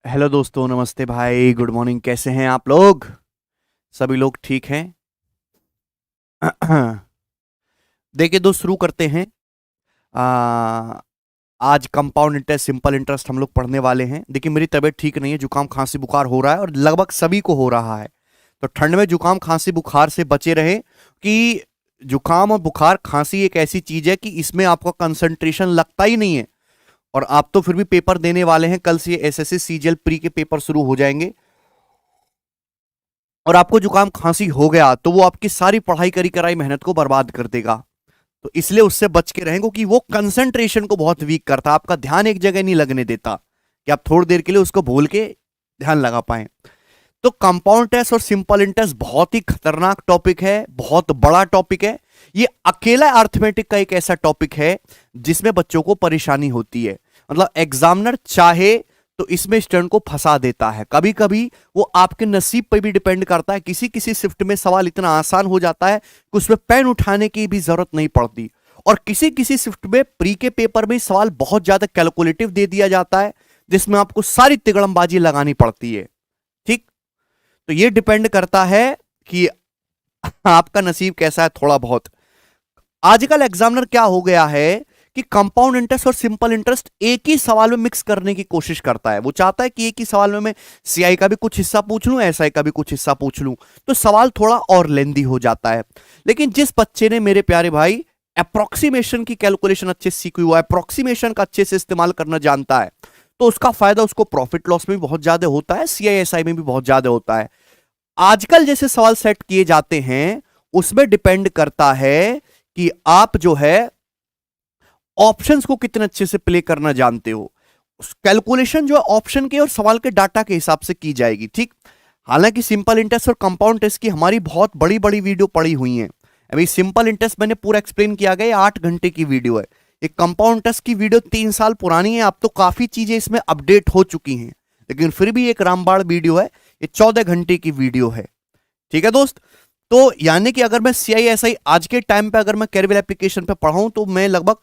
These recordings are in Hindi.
हेलो दोस्तों, नमस्ते भाई, गुड मॉर्निंग। कैसे हैं आप लोग? सभी लोग ठीक हैं? देखिए दोस्त, शुरू करते हैं। आ, आज कंपाउंड इंटरेस्ट, सिंपल इंटरेस्ट हम लोग पढ़ने वाले हैं। देखिए, मेरी तबीयत ठीक नहीं है, जुकाम खांसी बुखार हो रहा है और लगभग सभी को हो रहा है। तो ठंड में जुकाम खांसी बुखार से बचे रहे कि जुकाम और बुखार खांसी एक ऐसी चीज है कि इसमें आपका कंसंट्रेशन लगता ही नहीं है। और आप तो फिर भी पेपर देने वाले हैं। कल से एसएससी सीजीएल प्री के पेपर शुरू हो जाएंगे और आपको जुकाम खांसी हो गया तो वो आपकी सारी पढ़ाई करी कराई मेहनत को बर्बाद कर देगा। तो इसलिए उससे बच के रहेंगे कि वो कंसंट्रेशन को बहुत वीक करता है, आपका ध्यान एक जगह नहीं लगने देता कि आप थोड़ी देर के लिए उसको भूल के ध्यान लगा पाए। तो कंपाउंड टेस्ट और सिंपल इंटरेस्ट बहुत ही खतरनाक टॉपिक है, बहुत बड़ा टॉपिक है। ये अकेला अर्थमेटिक का एक ऐसा टॉपिक है जिसमें बच्चों को परेशानी होती है। मतलब एग्जामिनर चाहे तो इसमें स्टूडेंट को फंसा देता है। कभी कभी वो आपके नसीब पर भी डिपेंड करता है। किसी किसी शिफ्ट में सवाल इतना आसान हो जाता है कि उसमें पेन उठाने की भी जरूरत नहीं पड़ती, और किसी किसी शिफ्ट में प्री के पेपर में सवाल बहुत ज्यादा कैलकुलेटिव दे दिया जाता है जिसमें आपको सारी तिगड़मबाजी लगानी पड़ती है। ठीक। तो ये डिपेंड करता है कि आपका नसीब कैसा है थोड़ा बहुत। आजकल एग्जामिनर क्या हो गया है कि कंपाउंड इंटरेस्ट और सिंपल इंटरेस्ट एक ही सवाल में मिक्स करने की कोशिश करता है। वो चाहता है कि एक ही सवाल में मैं सीआई का भी कुछ हिस्सा पूछ लूं, एसआई का भी कुछ हिस्सा पूछ लूं, तो सवाल थोड़ा और लेंदी हो जाता है। लेकिन जिस बच्चे ने, मेरे प्यारे भाई, अप्रोक्सीमेशन की कैलकुलेशन अच्छे से सीखी हुआ है, अप्रोक्सीमेशन का अच्छे से इस्तेमाल करना जानता है, तो उसका फायदा उसको प्रॉफिट लॉस में भी बहुत ज्यादा होता है, सीआई एसआई में भी बहुत ज्यादा होता है। आजकल जैसे सवाल सेट किए जाते हैं उसमें डिपेंड करता है कि आप जो है ऑप्शंस को कितने अच्छे से प्ले करना जानते हो। कैलकुलेशन जो है ऑप्शन के और सवाल के डाटा के हिसाब से की जाएगी। ठीक। हालांकि सिंपल इंटरेस्ट और कंपाउंड टेस्ट की हमारी बहुत बड़ी बड़ी वीडियो पड़ी हुई हैं। अभी सिंपल इंटरेस्ट मैंने पूरा एक्सप्लेन किया गया, 8 घंटे की वीडियो है। एक कंपाउंड टेस्ट की वीडियो 3 साल पुरानी है। अब तो काफी चीजें इसमें अपडेट हो चुकी हैं, लेकिन फिर भी एक रामबाण वीडियो है। ये 14 घंटे की वीडियो है। ठीक है दोस्त। तो यानी कि अगर मैं सीआईएसआई आज के टाइम पे अगर मैं कैरवेल एप्लीकेशन पे पढ़ाऊं तो मैं लगभग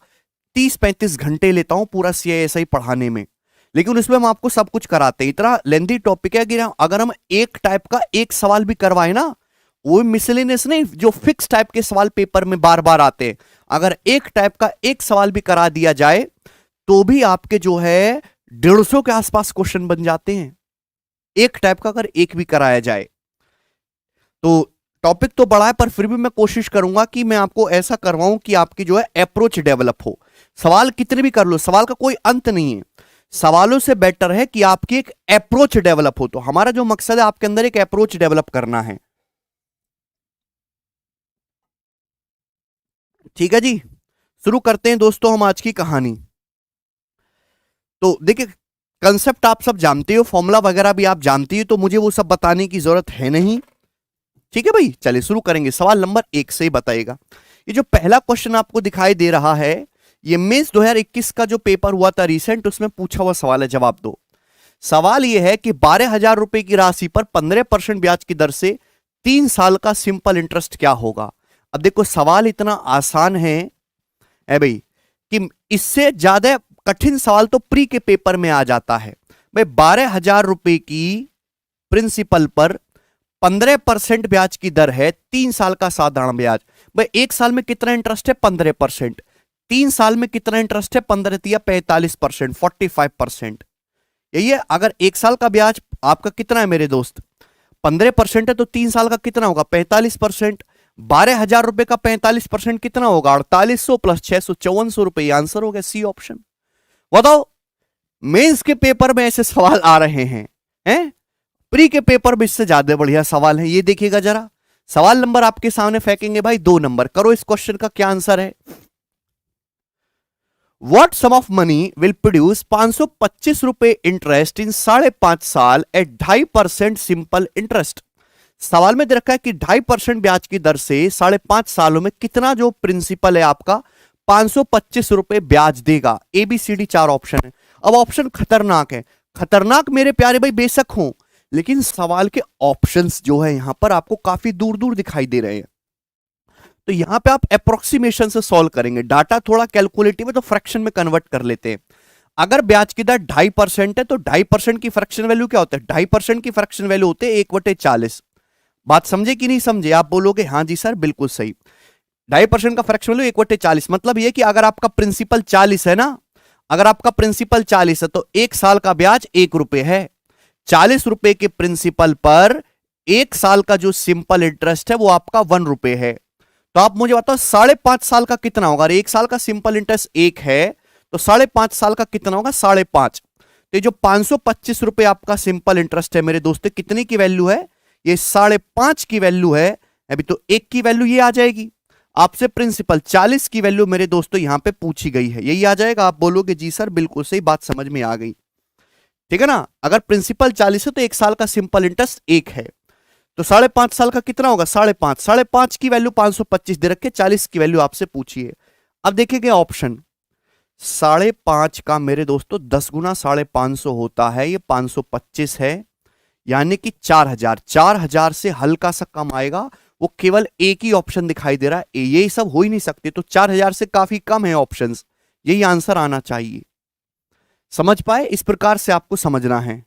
30-35 घंटे लेता हूं पूरा सीआईएसआई पढ़ाने में। लेकिन उसमें हम आपको सब कुछ कराते हैं। इतना लेंथी टॉपिक है कि अगर हम एक टाइप का एक सवाल भी करवाए ना, वो मिसलेनियस नहीं, जो फिक्स टाइप के सवाल पेपर में बार बार आते हैं, अगर एक टाइप का एक सवाल भी करा दिया जाए तो भी आपके जो है 150 के आसपास क्वेश्चन बन जाते हैं। एक टाइप का अगर एक भी कराया जाए तो टॉपिक तो बड़ा है, पर फिर भी मैं कोशिश करूंगा कि मैं आपको ऐसा करवाऊं कि आपकी जो है अप्रोच डेवलप हो। सवाल कितने भी कर लो, सवाल का कोई अंत नहीं है। सवालों से बेटर है कि आपकी एक अप्रोच डेवलप हो। तो हमारा जो मकसद है आपके अंदर एक अप्रोच डेवलप करना है। ठीक है जी। शुरू करते हैं दोस्तों हम आज की कहानी। तो देखिए, कंसेप्ट आप सब जानते हो, फॉर्मूला वगैरह भी आप जानती हो, तो मुझे वो सब बताने की जरूरत है नहीं। ठीक है भाई, चलिए शुरू करेंगे। सवाल नंबर 1 से ही बताइएगा। ये जो पहला क्वेश्चन आपको दिखाई दे रहा है, ये मेंस 2021 का जो पेपर हुआ था रिसेंट, उसमें पूछा हुआ सवाल है, जवाब दो। सवाल यह है कि 12,000 रुपए की राशि पर 15% ब्याज की दर से 3 साल का सिंपल इंटरेस्ट क्या होगा। अब देखो, सवाल इतना आसान है भाई कि इससे ज्यादा कठिन सवाल तो प्री के पेपर में आ जाता है। भाई 12,000 रुपए की प्रिंसिपल पर 15% ब्याज की दर है, 3 साल का साधारण ब्याज। भाई 1 साल में कितना इंटरेस्ट है? 15%। 3 साल में कितना इंटरेस्ट है? 15 45%, 45%। यही है। अगर 1 साल का ब्याज आपका कितना है मेरे दोस्त? 15% है, तो 3 साल का कितना होगा? 45%। 12,000 रुपए का 45% कितना होगा? 4800 प्लस 600, 5400 रुपए। आंसर हो गया सी ऑप्शन। बताओ, मेंस के पेपर में ऐसे सवाल आ रहे हैं, प्री के पेपर में इससे ज्यादा बढ़िया सवाल है। ये देखिएगा जरा, सवाल नंबर आपके सामने फेंकेंगे भाई, 2 नंबर। करो इस क्वेश्चन का क्या आंसर है। What sum of money will produce 525 रुपए इंटरेस्ट इन 5.5 साल एट 2.5% सिंपल इंटरेस्ट। सवाल में दे रखा है कि 2.5% ब्याज की दर से 5.5 सालों में कितना जो प्रिंसिपल है आपका 525 रुपए ब्याज देगा। एबीसीडी 4 ऑप्शन है। अब ऑप्शन खतरनाक है। खतरनाक मेरे प्यारे भाई बेशक हो, लेकिन सवाल के ऑप्शंस जो है यहां पर आपको काफी दूर दूर दिखाई दे रहे हैं। तो यहां पे आप अप्रोक्सीमेशन से सॉल्व करेंगे। डाटा थोड़ा कैलकुलेटिव है तो फ्रैक्शन में कन्वर्ट कर लेते हैं। अगर ब्याज की दर 2.5% है तो 2.5% की फ्रैक्शन वैल्यू क्या होता है? 2.5% की फ्रैक्शन वैल्यू होते हैं 1/40। बात समझे कि नहीं समझे? आप बोलोगे हाँ जी सर बिल्कुल सही। 2.5% का फ्रैक्शन वैल्यू 1/40 मतलब ये कि अगर आपका प्रिंसिपल 40 है ना, अगर आपका प्रिंसिपल 40 है तो 1 साल का ब्याज 1 रुपए है। 40 रुपए के प्रिंसिपल पर 1 साल का जो सिंपल इंटरेस्ट है वो आपका 1 रुपए है। तो आप मुझे बताओ 5.5 साल का कितना होगा? 1 साल का सिंपल इंटरेस्ट 1 है तो 5.5 साल का कितना होगा? 5.5। तो ये जो 525 रुपए आपका सिंपल इंटरेस्ट है मेरे दोस्तों, कितने की वैल्यू है? ये 5.5 की वैल्यू है। अभी तो 1 की वैल्यू ये आ जाएगी। आपसे प्रिंसिपल 40 की वैल्यू मेरे दोस्तों यहां पे पूछी गई है, यही आ जाएगा। आप बोलोगे जी सर बिल्कुल सही, बात समझ में आ गई। ठीक है ना? अगर प्रिंसिपल 40 है तो 1 साल का सिंपल इंटरेस्ट 1 है, तो 5.5 साल का कितना होगा? 5.5। 5.5 की वैल्यू 525 दे रखे, 40 की वैल्यू आपसे पूछी है। अब देखिए ऑप्शन 5.5 का मेरे दोस्तों 10 गुना 550 होता है, ये 525 है, यानी कि 4000। 4000 से हल्का सा कम आएगा, वो केवल एक ही ऑप्शन दिखाई दे रहा है, यही सब हो ही नहीं सकते, तो 4000 से काफी कम है ऑप्शंस, यही आंसर आना चाहिए। समझ पाए? इस प्रकार से आपको समझना है।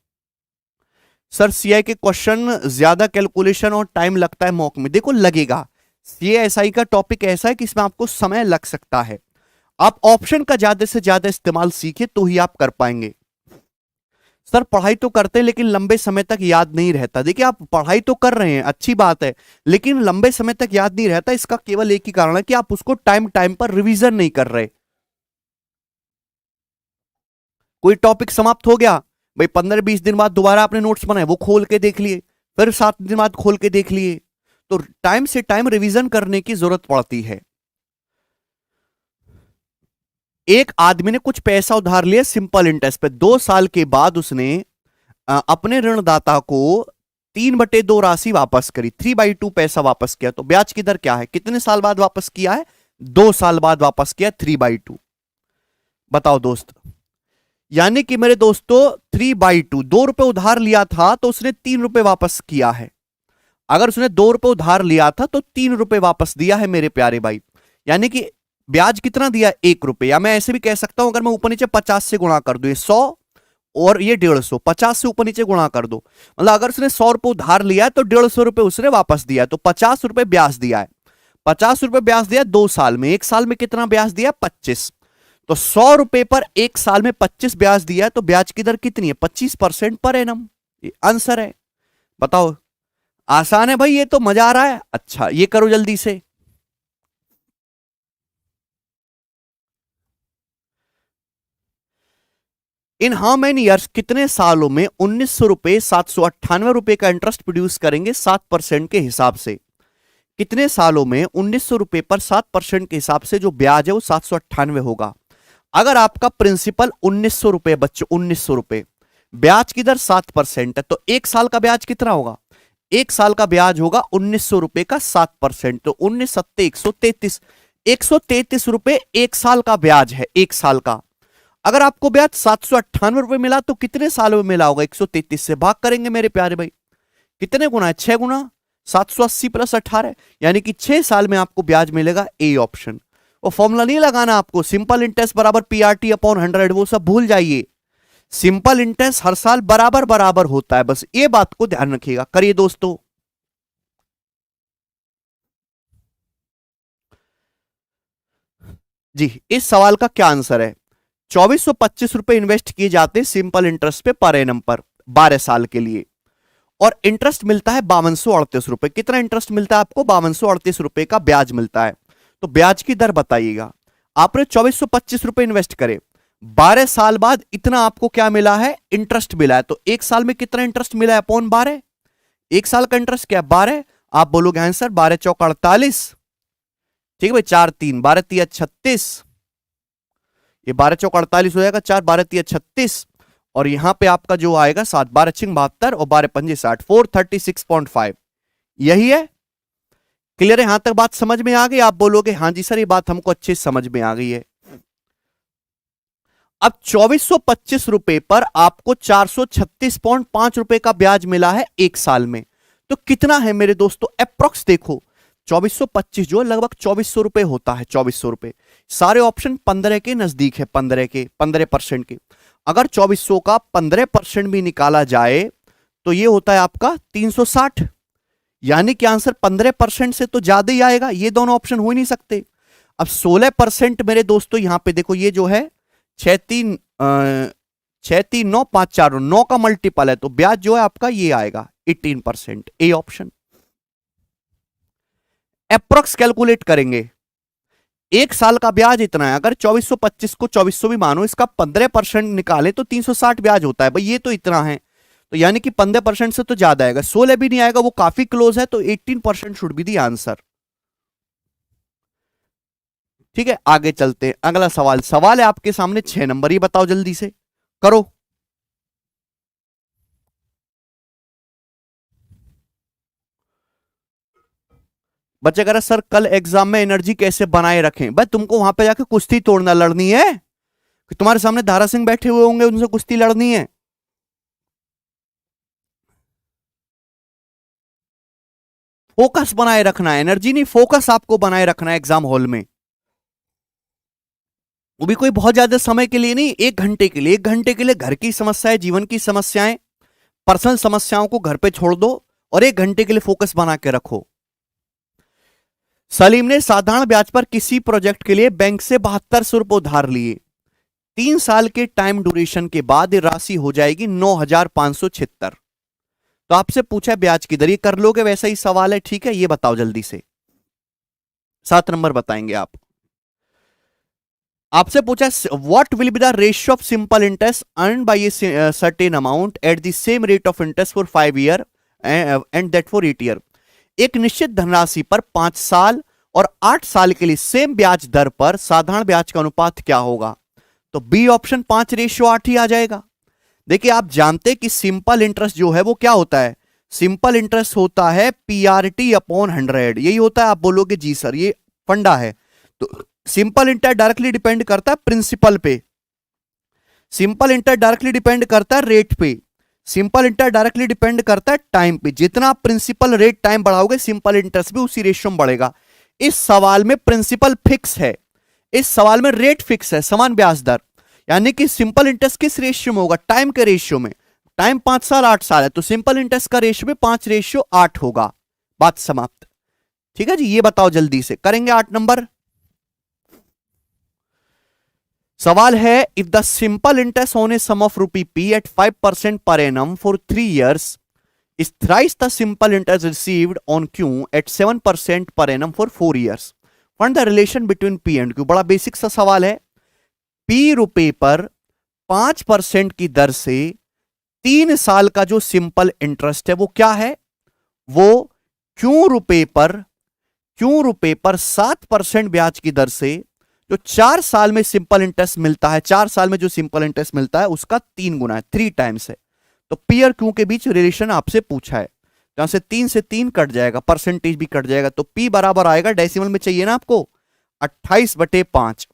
सर सीआई के क्वेश्चन ज्यादा कैलकुलेशन और टाइम लगता है मॉक में। देखो लगेगा, सीएएसआई का टॉपिक ऐसा है कि इसमें आपको समय लग सकता है। आप ऑप्शन का ज्यादा से ज्यादा इस्तेमाल सीखे तो ही आप कर पाएंगे। सर पढ़ाई तो करते हैं लेकिन लंबे समय तक याद नहीं रहता। देखिए आप पढ़ाई तो कर रहे हैं, अच्छी बात है, लेकिन लंबे समय तक याद नहीं रहता। इसका केवल एक ही कारण है कि आप उसको टाइम टाइम पर रिवीजन नहीं कर रहे। कोई टॉपिक समाप्त हो गया भाई, 15-20 दिन बाद दोबारा आपने नोट्स बनाए, वो खोल के देख लिए, फिर 7 दिन बाद खोल के देख लिए, तो टाइम से टाइम रिवीजन करने की जरूरत पड़ती है। एक आदमी ने कुछ पैसा उधार लिया सिंपल इंटरेस्ट पे, 2 साल के बाद उसने अपने ऋणदाता को 3/2 राशि वापस करी, 3/2 पैसा वापस किया, तो ब्याज की दर क्या है? कितने साल बाद वापस किया है? 2 साल बाद वापस किया 3/2। बताओ दोस्त, यानी कि मेरे दोस्तों 3/2, 2 रुपए उधार लिया था तो उसने 3 रुपए वापस किया है। अगर उसने 2 रुपए उधार लिया था तो 3 रुपए वापस दिया है मेरे प्यारे भाई, यानी कि ब्याज कितना दिया? 1 रुपए। या मैं ऐसे भी कह सकता हूं, अगर मैं ऊपर नीचे 50 से गुणा कर दूं, ये 100 और ये 150, 50 से ऊपर नीचे गुणा कर दो, मतलब अगर उसने 100 रुपए उधार लिया है तो 150 रुपए उसने वापस दिया है, तो 50 रुपए ब्याज दिया है। 50 रुपए ब्याज दिया 2 साल में, 1 साल में कितना ब्याज दिया? 25। तो 100 रुपए पर 1 साल में 25 ब्याज दिया है, तो ब्याज की दर कितनी है? 25% पर एनम। ये आंसर है। बताओ, आसान है भाई, ये तो मजा आ रहा है। अच्छा ये करो जल्दी से। इन हाउ मेनी ईयर्स, कितने सालों में 1900 रुपए 798 रुपए का इंटरेस्ट प्रोड्यूस करेंगे 7% के हिसाब से? कितने सालों में 1900 रुपए पर 7% के हिसाब से जो ब्याज है वो 798 होगा। अगर आपका प्रिंसिपल 1900 रुपए बच्चों, 1900 रुपए, ब्याज की दर 7% है, तो 1 साल का ब्याज कितना होगा? 1 साल का ब्याज होगा 1900 रुपए का 7%, तो 19 सत्ते 133, 133 रुपए 1 साल का ब्याज है, 1 साल का। अगर आपको ब्याज 798 रुपए मिला तो कितने सालों में मिला होगा? 133 से भाग करेंगे मेरे प्यारे भाई, कितने गुना है? 6 गुना, 780 + 18, यानी कि 6 साल में आपको ब्याज मिलेगा। A option. वो फॉर्मूला नहीं लगाना आपको, सिंपल इंटरेस्ट बराबर पीआरटी अपॉन 100, वो सब भूल जाइए। सिंपल इंटरेस्ट हर साल बराबर बराबर होता है, बस ये बात को ध्यान रखिएगा। करिए दोस्तों। जी इस सवाल का क्या आंसर है? 2425 रुपए इन्वेस्ट किए जाते हैं सिंपल इंटरेस्ट पे पर एनम पर 12 साल के लिए, और इंटरेस्ट मिलता है 5238 रुपए। कितना इंटरेस्ट मिलता है आपको? 5238 रुपए का ब्याज मिलता है। तो ब्याज की दर बताइएगा। आपने 2425 रुपए इन्वेस्ट करे, 12 साल बाद इतना आपको क्या मिला है? इंटरेस्ट मिला है। तो 1 साल में कितना इंटरेस्ट मिला है अपॉन 12? 1 साल का इंटरेस्ट क्या है? 12। आप बोलोगे आंसर 12 चौक 48। ठीक है भाई, 4 3 12 3 36, ये 12 चौक 48 हो जाएगा, 4 12 3 36, और यहां पे आपका जो आएगा 7 12 6 72 और 12 5 60, 436.5। यही है। क्लियर है? यहां तक बात समझ में आ गई? आप बोलोगे हाँ जी सर ये बात हमको अच्छे से समझ में आ गई है। अब 2425 रुपए पर आपको 436.5 रुपए का ब्याज मिला है 1 साल में, तो कितना है मेरे दोस्तों? अप्रोक्स देखो, 2425 जो लगभग 2400 रुपए होता है, 2400 रुपए। सारे ऑप्शन 15 के नजदीक है, 15 के, 15% के। अगर 2400 का 15% भी निकाला जाए तो ये होता है आपका 360, यानी कि आंसर 15% से तो ज्यादा ही आएगा। ये दोनों ऑप्शन हो ही नहीं सकते। अब 16% मेरे दोस्तों यहां पे देखो, ये जो है 63954 9 का मल्टीपल है, तो ब्याज जो है आपका ये आएगा 18%, ए ऑप्शन। अप्रोक्स कैलकुलेट करेंगे, एक साल का ब्याज इतना है, अगर 2425 को 2400 भी मानो, इसका 15% निकाले तो 360 ब्याज होता है भाई, ये तो इतना है, तो यानी कि 15% से तो ज्यादा आएगा। 16 भी नहीं आएगा, वो काफी क्लोज है, तो 18% शुड बी दी आंसर। ठीक है, आगे चलते हैं। अगला सवाल, सवाल है आपके सामने 6 नंबर, ये बताओ जल्दी से करो। बच्चे कह रहे सर कल एग्जाम में एनर्जी कैसे बनाए रखें? भाई तुमको वहां पे जाके कुश्ती तोड़ना लड़नी है कि तुम्हारे सामने धारा सिंह बैठे हुए होंगे उनसे कुश्ती लड़नी है? फोकस बनाए रखना है, एनर्जी नहीं, फोकस आपको बनाए रखना है एग्जाम हॉल में। वो भी कोई बहुत ज्यादा समय के लिए नहीं, 1 घंटे के लिए। 1 घंटे के लिए घर की समस्याएं, जीवन की समस्याएं, पर्सनल समस्याओं को घर पे छोड़ दो और 1 घंटे के लिए फोकस बना के रखो। सलीम ने साधारण ब्याज पर किसी प्रोजेक्ट के लिए बैंक से 7200 रुपए उधार लिए। 3 साल के टाइम ड्यूरेशन के बाद ये राशि हो जाएगी 9576। तो आपसे पूछा है ब्याज की दर, ये कर लोगे? वैसा ही सवाल है, ठीक है, ये बताओ जल्दी से। 7 नंबर बताएंगे आप। आपसे पूछा what will be the ratio of simple interest earn by a certain amount at the same rate of interest for 5 year and that for 8 year. एक निश्चित धनराशि पर 5 साल और 8 साल के लिए सेम ब्याज दर पर साधारण ब्याज का अनुपात क्या होगा? तो बी ऑप्शन 5:8 ही आ जाएगा। देखिए आप जानते हैं कि सिंपल इंटरेस्ट जो है वो क्या होता है? सिंपल इंटरेस्ट होता है पीआरटी अपॉन 100, यही होता है। आप बोलोगे जी सर ये फंडा है, तो सिंपल इंटरेस्ट डायरेक्टली डिपेंड करता है प्रिंसिपल पे, सिंपल इंटरेस्ट डायरेक्टली डिपेंड करता है रेट पे, सिंपल इंटरेस्ट डायरेक्टली डिपेंड करता है टाइम पे। जितना आप प्रिंसिपल रेट टाइम बढ़ाओगे सिंपल इंटरेस्ट भी उसी रेशियो में बढ़ेगा। इस सवाल में प्रिंसिपल फिक्स है, इस सवाल में रेट फिक्स है, समान ब्याज दर, यानी कि सिंपल इंटरेस्ट किस रेशियो में होगा? टाइम के रेशियो में। टाइम 5 साल 8 साल है, तो सिंपल इंटरेस्ट का रेशियो में 5:8 होगा। बात समाप्त। ठीक है जी, ये बताओ जल्दी से, करेंगे 8 नंबर। सवाल है if the simple interest on a sum of rupee P at 5% per annum for 3 years is thrice the simple interest received on Q at 7% per annum for 4 years. Find the relation between P and Q. बड़ा बेसिक सा सवाल है। P रुपए पर 5% की दर से 3 साल का जो सिंपल इंटरेस्ट है वो क्या है? वो Q रुपए पर 7% ब्याज की दर से जो 4 साल में सिंपल इंटरेस्ट मिलता है, 4 साल में जो सिंपल इंटरेस्ट मिलता है उसका 3 गुना है, 3 टाइम्स है। तो पी और क्यू के बीच रिलेशन आपसे पूछा है, जहां से 3 से 3 कट जाएगा, परसेंटेज भी कट जाएगा, तो पी बराबर आएगा, डेसिमल में चाहिए ना आपको, 28/5।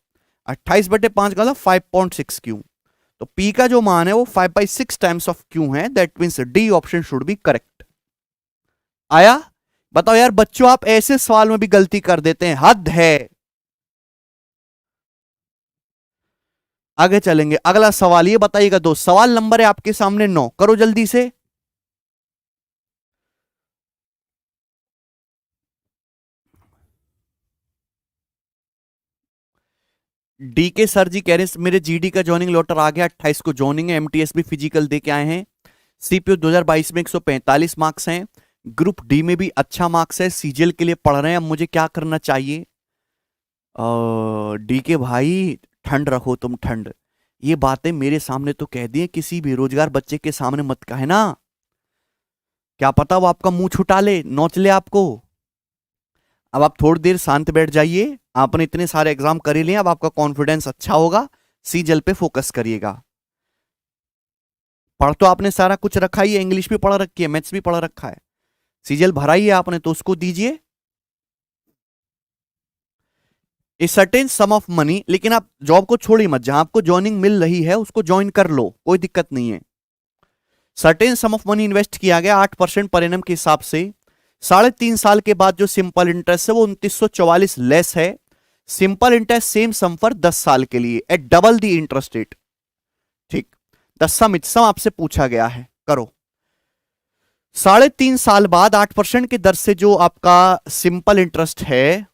28/5 का 5.6 क्यू, तो पी का जो मान है वो 5/6 टाइम्स ऑफ क्यू है। That means D option should B correct. आया? बताओ यार बच्चों, आप ऐसे सवाल में भी गलती कर देते हैं, हद है। आगे चलेंगे, अगला सवाल ये बताइएगा दोस्त, सवाल नंबर है आपके सामने 9, करो जल्दी से। डी के सर जी कह रहे हैं मेरे जीडी का ज्वाइनिंग लेटर आ गया, 28 को ज्वाइनिंग है, एमटीएस भी फिजिकल दे के आए हैं, सीपीयू 2022 में 145 मार्क्स हैं, ग्रुप डी में भी अच्छा मार्क्स है, सीजीएल के लिए पढ़ रहे हैं, अब मुझे क्या करना चाहिए? डी के भाई ठंड रखो तुम, ठंड। ये बातें मेरे सामने तो कह दिए, किसी बेरोजगार बच्चे के सामने मत कहे ना, क्या पता वो आपका मुंह छुटा ले, नोच ले आपको। अब आप थोड़ी देर शांत बैठ जाइए, आपने इतने सारे एग्जाम कर ही लिए, अब आपका कॉन्फिडेंस अच्छा होगा, सीजल पे फोकस करिएगा। पढ़ तो आपने सारा कुछ रखा ही है, इंग्लिश भी पढ़ रखी है, मैथ्स भी पढ़ रखा है, सीजल भरा ही है आपने, तो उसको दीजिए ए सर्टेन सम ऑफ मनी। लेकिन आप जॉब को छोड़िए मत, जहां आपको ज्वाइनिंग मिल रही है उसको ज्वाइन कर लो, कोई दिक्कत नहीं है। Certain some of money invest किया गया 8% पर एनम के हिसाब से, 3.5 साल के बाद जो सिंपल इंटरेस्ट है वो 2944 लेस है। Simple interest same sum for 10 साल के लिए at double the interest rate. ठीक, द सम इट सम आपसे पूछा गया है, करो। 3.5 साल बाद 8% की दर से जो आपका सिंपल इंटरेस्ट है,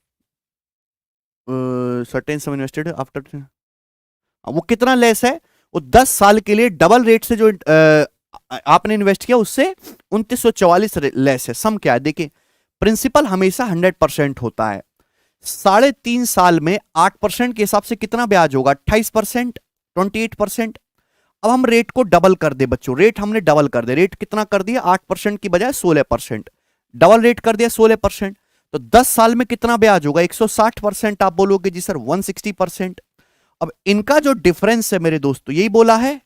सर्टेन सम इन्वेस्टेड आफ्टर, वो कितना लेस है? वो 10 साल के लिए डबल रेट से जो आपने इन्वेस्ट किया उससे 2944 लेस है। सम क्या है देखिए, प्रिंसिपल हमेशा 100% होता है। 3.5 साल में 8% के हिसाब से कितना ब्याज होगा? 28%, 28%। अब हम रेट को डबल कर दे बच्चों, रेट हमने डबल कर दे, रेट कितना कर दिया? 8% की बजाय 16%, डबल रेट कर दिया 16%। तो 10 साल में कितना ब्याज होगा? 160%। आप बोलोगे जी सर 160%। अब इनका जो डिफरेंस है मेरे दोस्तों, यही बोला है,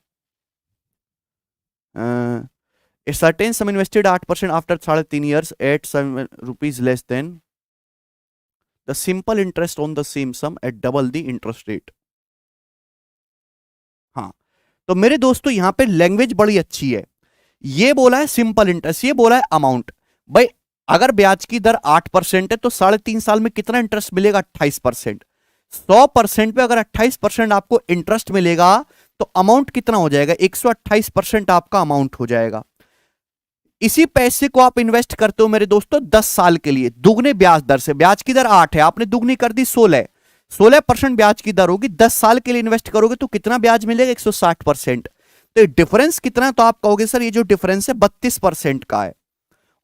certain sum invested 8% after 3.5 years at ₹7 less than the simple interest on the same sum at double the interest rate. हाँ, तो मेरे दोस्तों यहां पे लैंग्वेज बड़ी अच्छी है। ये बोला है सिंपल इंटरेस्ट, ये बोला है अमाउंट। भाई अगर ब्याज की दर 8% है तो 3.5 साल में कितना इंटरेस्ट मिलेगा? 28%। 100% पे अगर 28% आपको इंटरेस्ट मिलेगा तो अमाउंट कितना हो जाएगा? 128% आपका अमाउंट हो जाएगा। इसी पैसे को आप इन्वेस्ट करते हो मेरे दोस्तों 10 साल के लिए दुगने ब्याज दर से। ब्याज की दर 8 है, आपने दुगनी कर दी 16, 16% ब्याज की दर होगी। 10 साल के लिए इन्वेस्ट करोगे तो कितना ब्याज मिलेगा? 160%। तो डिफरेंस कितना? तो आप कहोगे सर ये जो डिफरेंस है 32% का है,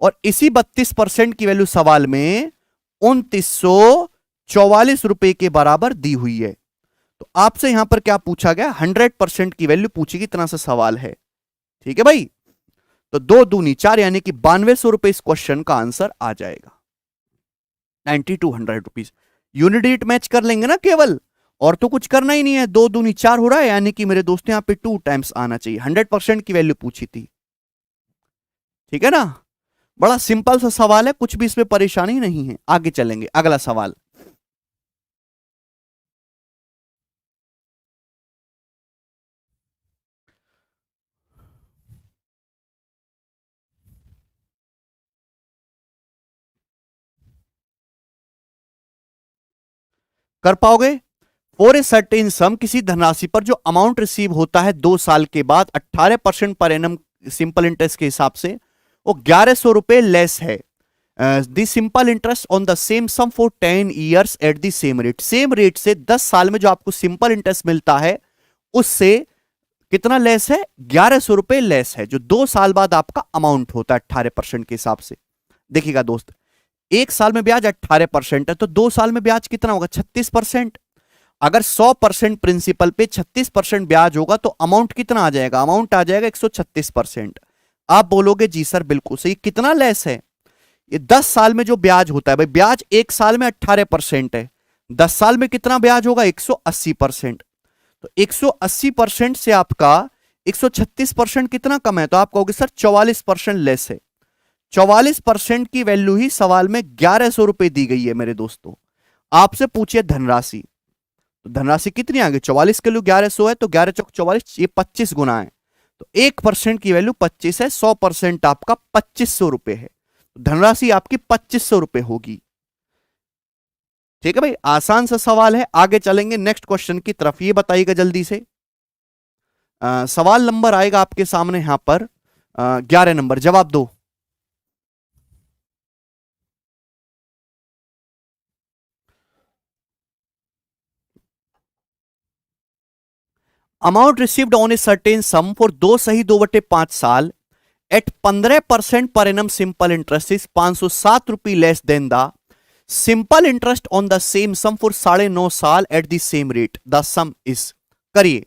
और इसी 32% की वैल्यू सवाल में 2944 के बराबर दी हुई है। तो आपसे यहां पर क्या पूछा गया? 100% की वैल्यू पूछी गई, इतना सा सवाल है। ठीक है भाई, तो 2 दूनी 4 यानी कि 9200 इस क्वेश्चन का आंसर आ जाएगा। 9200 रुपीज। यूनिट डिजिट मैच कर लेंगे ना केवल, और तो कुछ करना ही नहीं है। 2 दूनी 4 हो रहा है, यानी कि मेरे दोस्तों यहां पे 2 टाइम्स आना चाहिए। 100% की वैल्यू पूछी थी, ठीक है ना। बड़ा सिंपल सा सवाल है, कुछ भी इसमें परेशानी नहीं है। आगे चलेंगे, अगला सवाल। कर पाओगे? फॉर ए सर्टेन सम, किसी धनराशि पर जो अमाउंट रिसीव होता है 2 साल के बाद 18% पर एनम सिंपल इंटरेस्ट के हिसाब से, वो 1100 रुपए लेस है the simple interest on the same sum for 10 years at the same rate. Same rate से 10 साल में जो आपको सिंपल इंटरेस्ट मिलता है उससे कितना लेस है? 1100 रुपए लेस है, जो 2 साल बाद आपका अमाउंट होता है 18% के हिसाब से। देखिएगा दोस्त, 1 साल में ब्याज 18% है, तो 2 साल में ब्याज कितना होगा? 36%। अगर 100% प्रिंसिपल पे 36% ब्याज होगा तो अमाउंट कितना आ जाएगा? अमाउंट आ जाएगा 136%। आप बोलोगे जी सर बिल्कुल सही, कितना लेस है? ये 10 साल में जो ब्याज होता है, भाई ब्याज 1 साल में 18% है, 10 साल में कितना ब्याज होगा? 180%। तो 180% से आपका 136% कितना कम है? तो आप कहोगे सर 44% लेस है। 44% की वैल्यू ही सवाल में 1100 रुपए दी गई है मेरे दोस्तों। आपसे पूछिए धनराशि, तो धनराशि कितनी आ गई? 44 के लिए 1100 है, तो 11 चौक 44, ये 25 गुना है, तो 1% की वैल्यू 25 है। 100% आपका 2500 रुपए है, धनराशि आपकी 2500 रुपए होगी। ठीक है भाई, आसान सा सवाल है। आगे चलेंगे नेक्स्ट क्वेश्चन की तरफ। ये बताइएगा जल्दी से, सवाल नंबर आएगा आपके सामने यहां पर 11 नंबर, जवाब दो। Amount received on a certain sum for 2 सही 2/5 साल at 15% per annum simple interest is 507 rupee less than the simple interest on the same sum for 9.5 साल at the same rate. The sum is. करिए,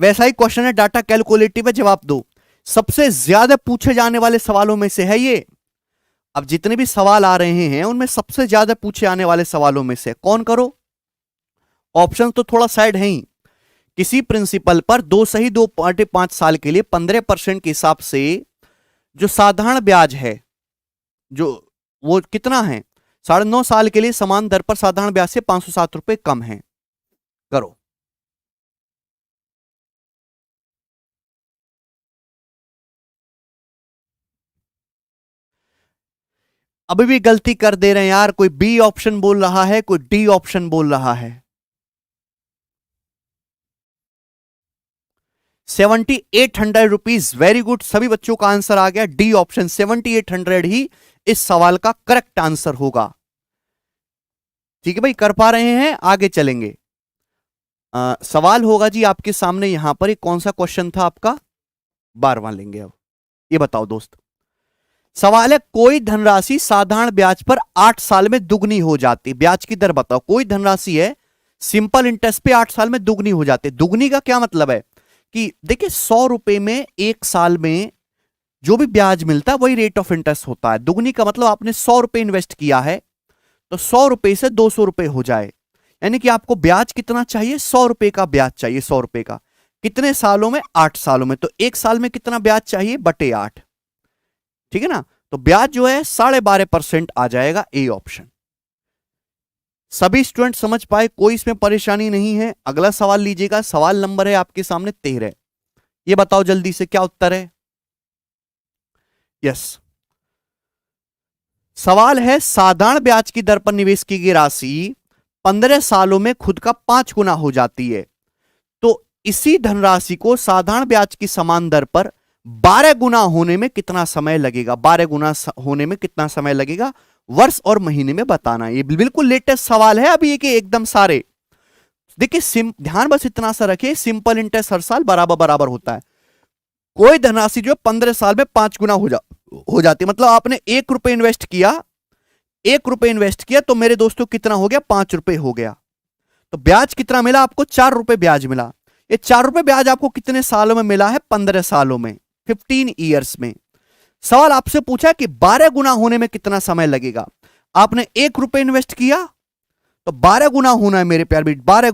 वैसा ही क्वेश्चन है, डाटा कैलकुलेटिव है, जवाब दो। सबसे ज्यादा पूछे जाने वाले सवालों में से है ये। अब जितने भी सवाल आ रहे हैं उनमें सबसे ज्यादा पूछे आने वाले सवालों में से कौन? करो, ऑप्शन तो थोड़ा साइड है ही। किसी प्रिंसिपल पर 2 सही 2/5 साल के लिए 15% के हिसाब से जो साधारण ब्याज है, जो वो कितना है? 9.5 साल के लिए समान दर पर साधारण ब्याज से 507 रुपए कम है। करो। अभी भी गलती कर दे रहे हैं यार, कोई बी ऑप्शन बोल रहा है, कोई डी ऑप्शन बोल रहा है। ₹7,800। वेरी गुड, सभी बच्चों का आंसर आ गया डी ऑप्शन, 7,800 ही इस सवाल का करेक्ट आंसर होगा। ठीक है भाई, कर पा रहे हैं, आगे चलेंगे। सवाल होगा जी आपके सामने यहां पर, एक कौन सा क्वेश्चन था आपका, 12वां लेंगे अब। ये बताओ दोस्त, सवाल है कोई धनराशि साधारण ब्याज पर 8 साल में दुगनी हो जाती है। ब्याज की दर बताओ, कोई धनराशि है सिंपल इंटरेस्ट पे 8 साल में दुगनी हो जाती है। दुगनी का क्या मतलब है कि देखिए 100 रुपए में 1 साल में जो भी ब्याज मिलता है वही रेट ऑफ इंटरेस्ट होता है। दुगनी का मतलब आपने 100 रुपए इन्वेस्ट किया है तो 100 रुपए से 200 रुपए हो जाए, यानी कि आपको ब्याज कितना चाहिए, 100 रुपए का ब्याज चाहिए। 100 रुपए का कितने सालों में, 8 सालों में, तो 1 साल में कितना ब्याज चाहिए, बटे 8। ठीक है ना, तो ब्याज जो है 12.5% आ जाएगा, ए ऑप्शन। सभी स्टूडेंट समझ पाए, कोई इसमें परेशानी नहीं है। अगला सवाल लीजिएगा, सवाल नंबर है आपके सामने 13। ये बताओ जल्दी से क्या उत्तर है। यस, सवाल है साधारण ब्याज की दर पर निवेश की गई राशि 15 सालों में खुद का 5 गुना हो जाती है, तो इसी धनराशि को साधारण ब्याज की समान दर पर 12 गुना होने में कितना समय लगेगा। 12 गुना होने में कितना समय लगेगा, वर्ष और महीने में बताना। ये बिल्कुल लेटेस्ट सवाल है अभी, ये एकदम सारे। देखिए ध्यान बस इतना सा रखिए, सिंपल इंटरेस्ट हर साल बराबर बराबर होता है। कोई धनराशि जो 15 साल में 5 गुना हो जाती है, मतलब आपने 1 रुपए इन्वेस्ट किया, 1 रुपए इन्वेस्ट किया तो मेरे दोस्तों कितना हो गया, 5 रुपए हो गया। तो ब्याज कितना मिला आपको, 4 रुपए ब्याज मिला। ये 4 रुपए ब्याज आपको कितने सालों में मिला है, 15 सालों में, 15 ईयर्स में। सवाल आपसे पूछा कि 12 गुना होने में कितना समय लगेगा। आपने 1 रुपए इन्वेस्ट किया तो 12 गुना होना है मेरे प्यार बेटे, 12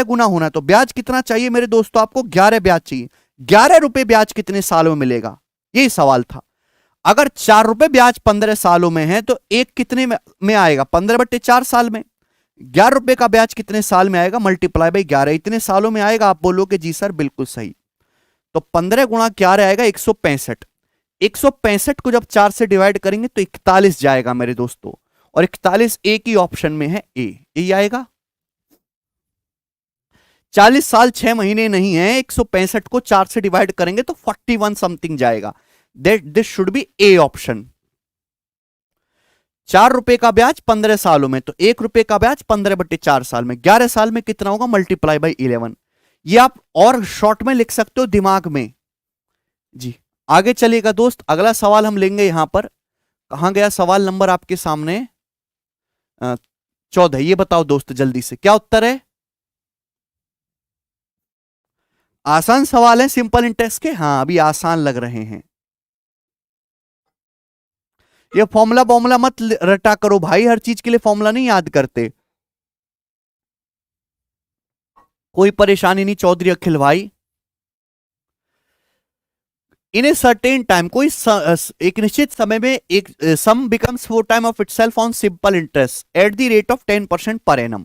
गुना होना है, तो ब्याज कितना चाहिए मेरे दोस्तों, आपको 11 ब्याज चाहिए। 11 रुपए ब्याज कितने सालों में मिलेगा, यही सवाल था। अगर 4 रुपए ब्याज 15 सालों में है तो एक कितने में आएगा, 15/4 साल में। 11 रुपए का ब्याज कितने साल में आएगा, मल्टीप्लाई बाई 11, इतने सालों में आएगा। आप बोलोगे जी सर बिल्कुल सही, तो 15 गुणा 11 आएगा 165। 165 को जब 4 से डिवाइड करेंगे तो 41 जाएगा मेरे दोस्तों, और 41 एक ही ऑप्शन में है, ए, यही आएगा। 40 साल 6 महीने नहीं है, 165 को 4 से डिवाइड करेंगे तो 41 समथिंग जाएगा। This should B A option. 4 रुपए का ब्याज 15 सालों में, तो 1 रुपए का ब्याज 15/4 साल में, 11 साल में कितना होगा, मल्टीप्लाई बाई 11। ये आप और शॉर्ट में लिख सकते हो दिमाग में जी। आगे चलिएगा दोस्त, अगला सवाल हम लेंगे यहां पर। कहां गया सवाल नंबर आपके सामने, 14। ये बताओ दोस्त जल्दी से क्या उत्तर है। आसान सवाल है सिंपल इंटरेस्ट के, हाँ अभी आसान लग रहे हैं। ये फॉर्मूला मत रटा करो भाई, हर चीज के लिए फॉर्मूला नहीं याद करते। कोई परेशानी नहीं चौधरी अखिल भाई। इन ए सर्टेन टाइम, कोई एक निश्चित समय में एक सम becomes 4 time of itself on simple interest eight the rate of 10% per annum.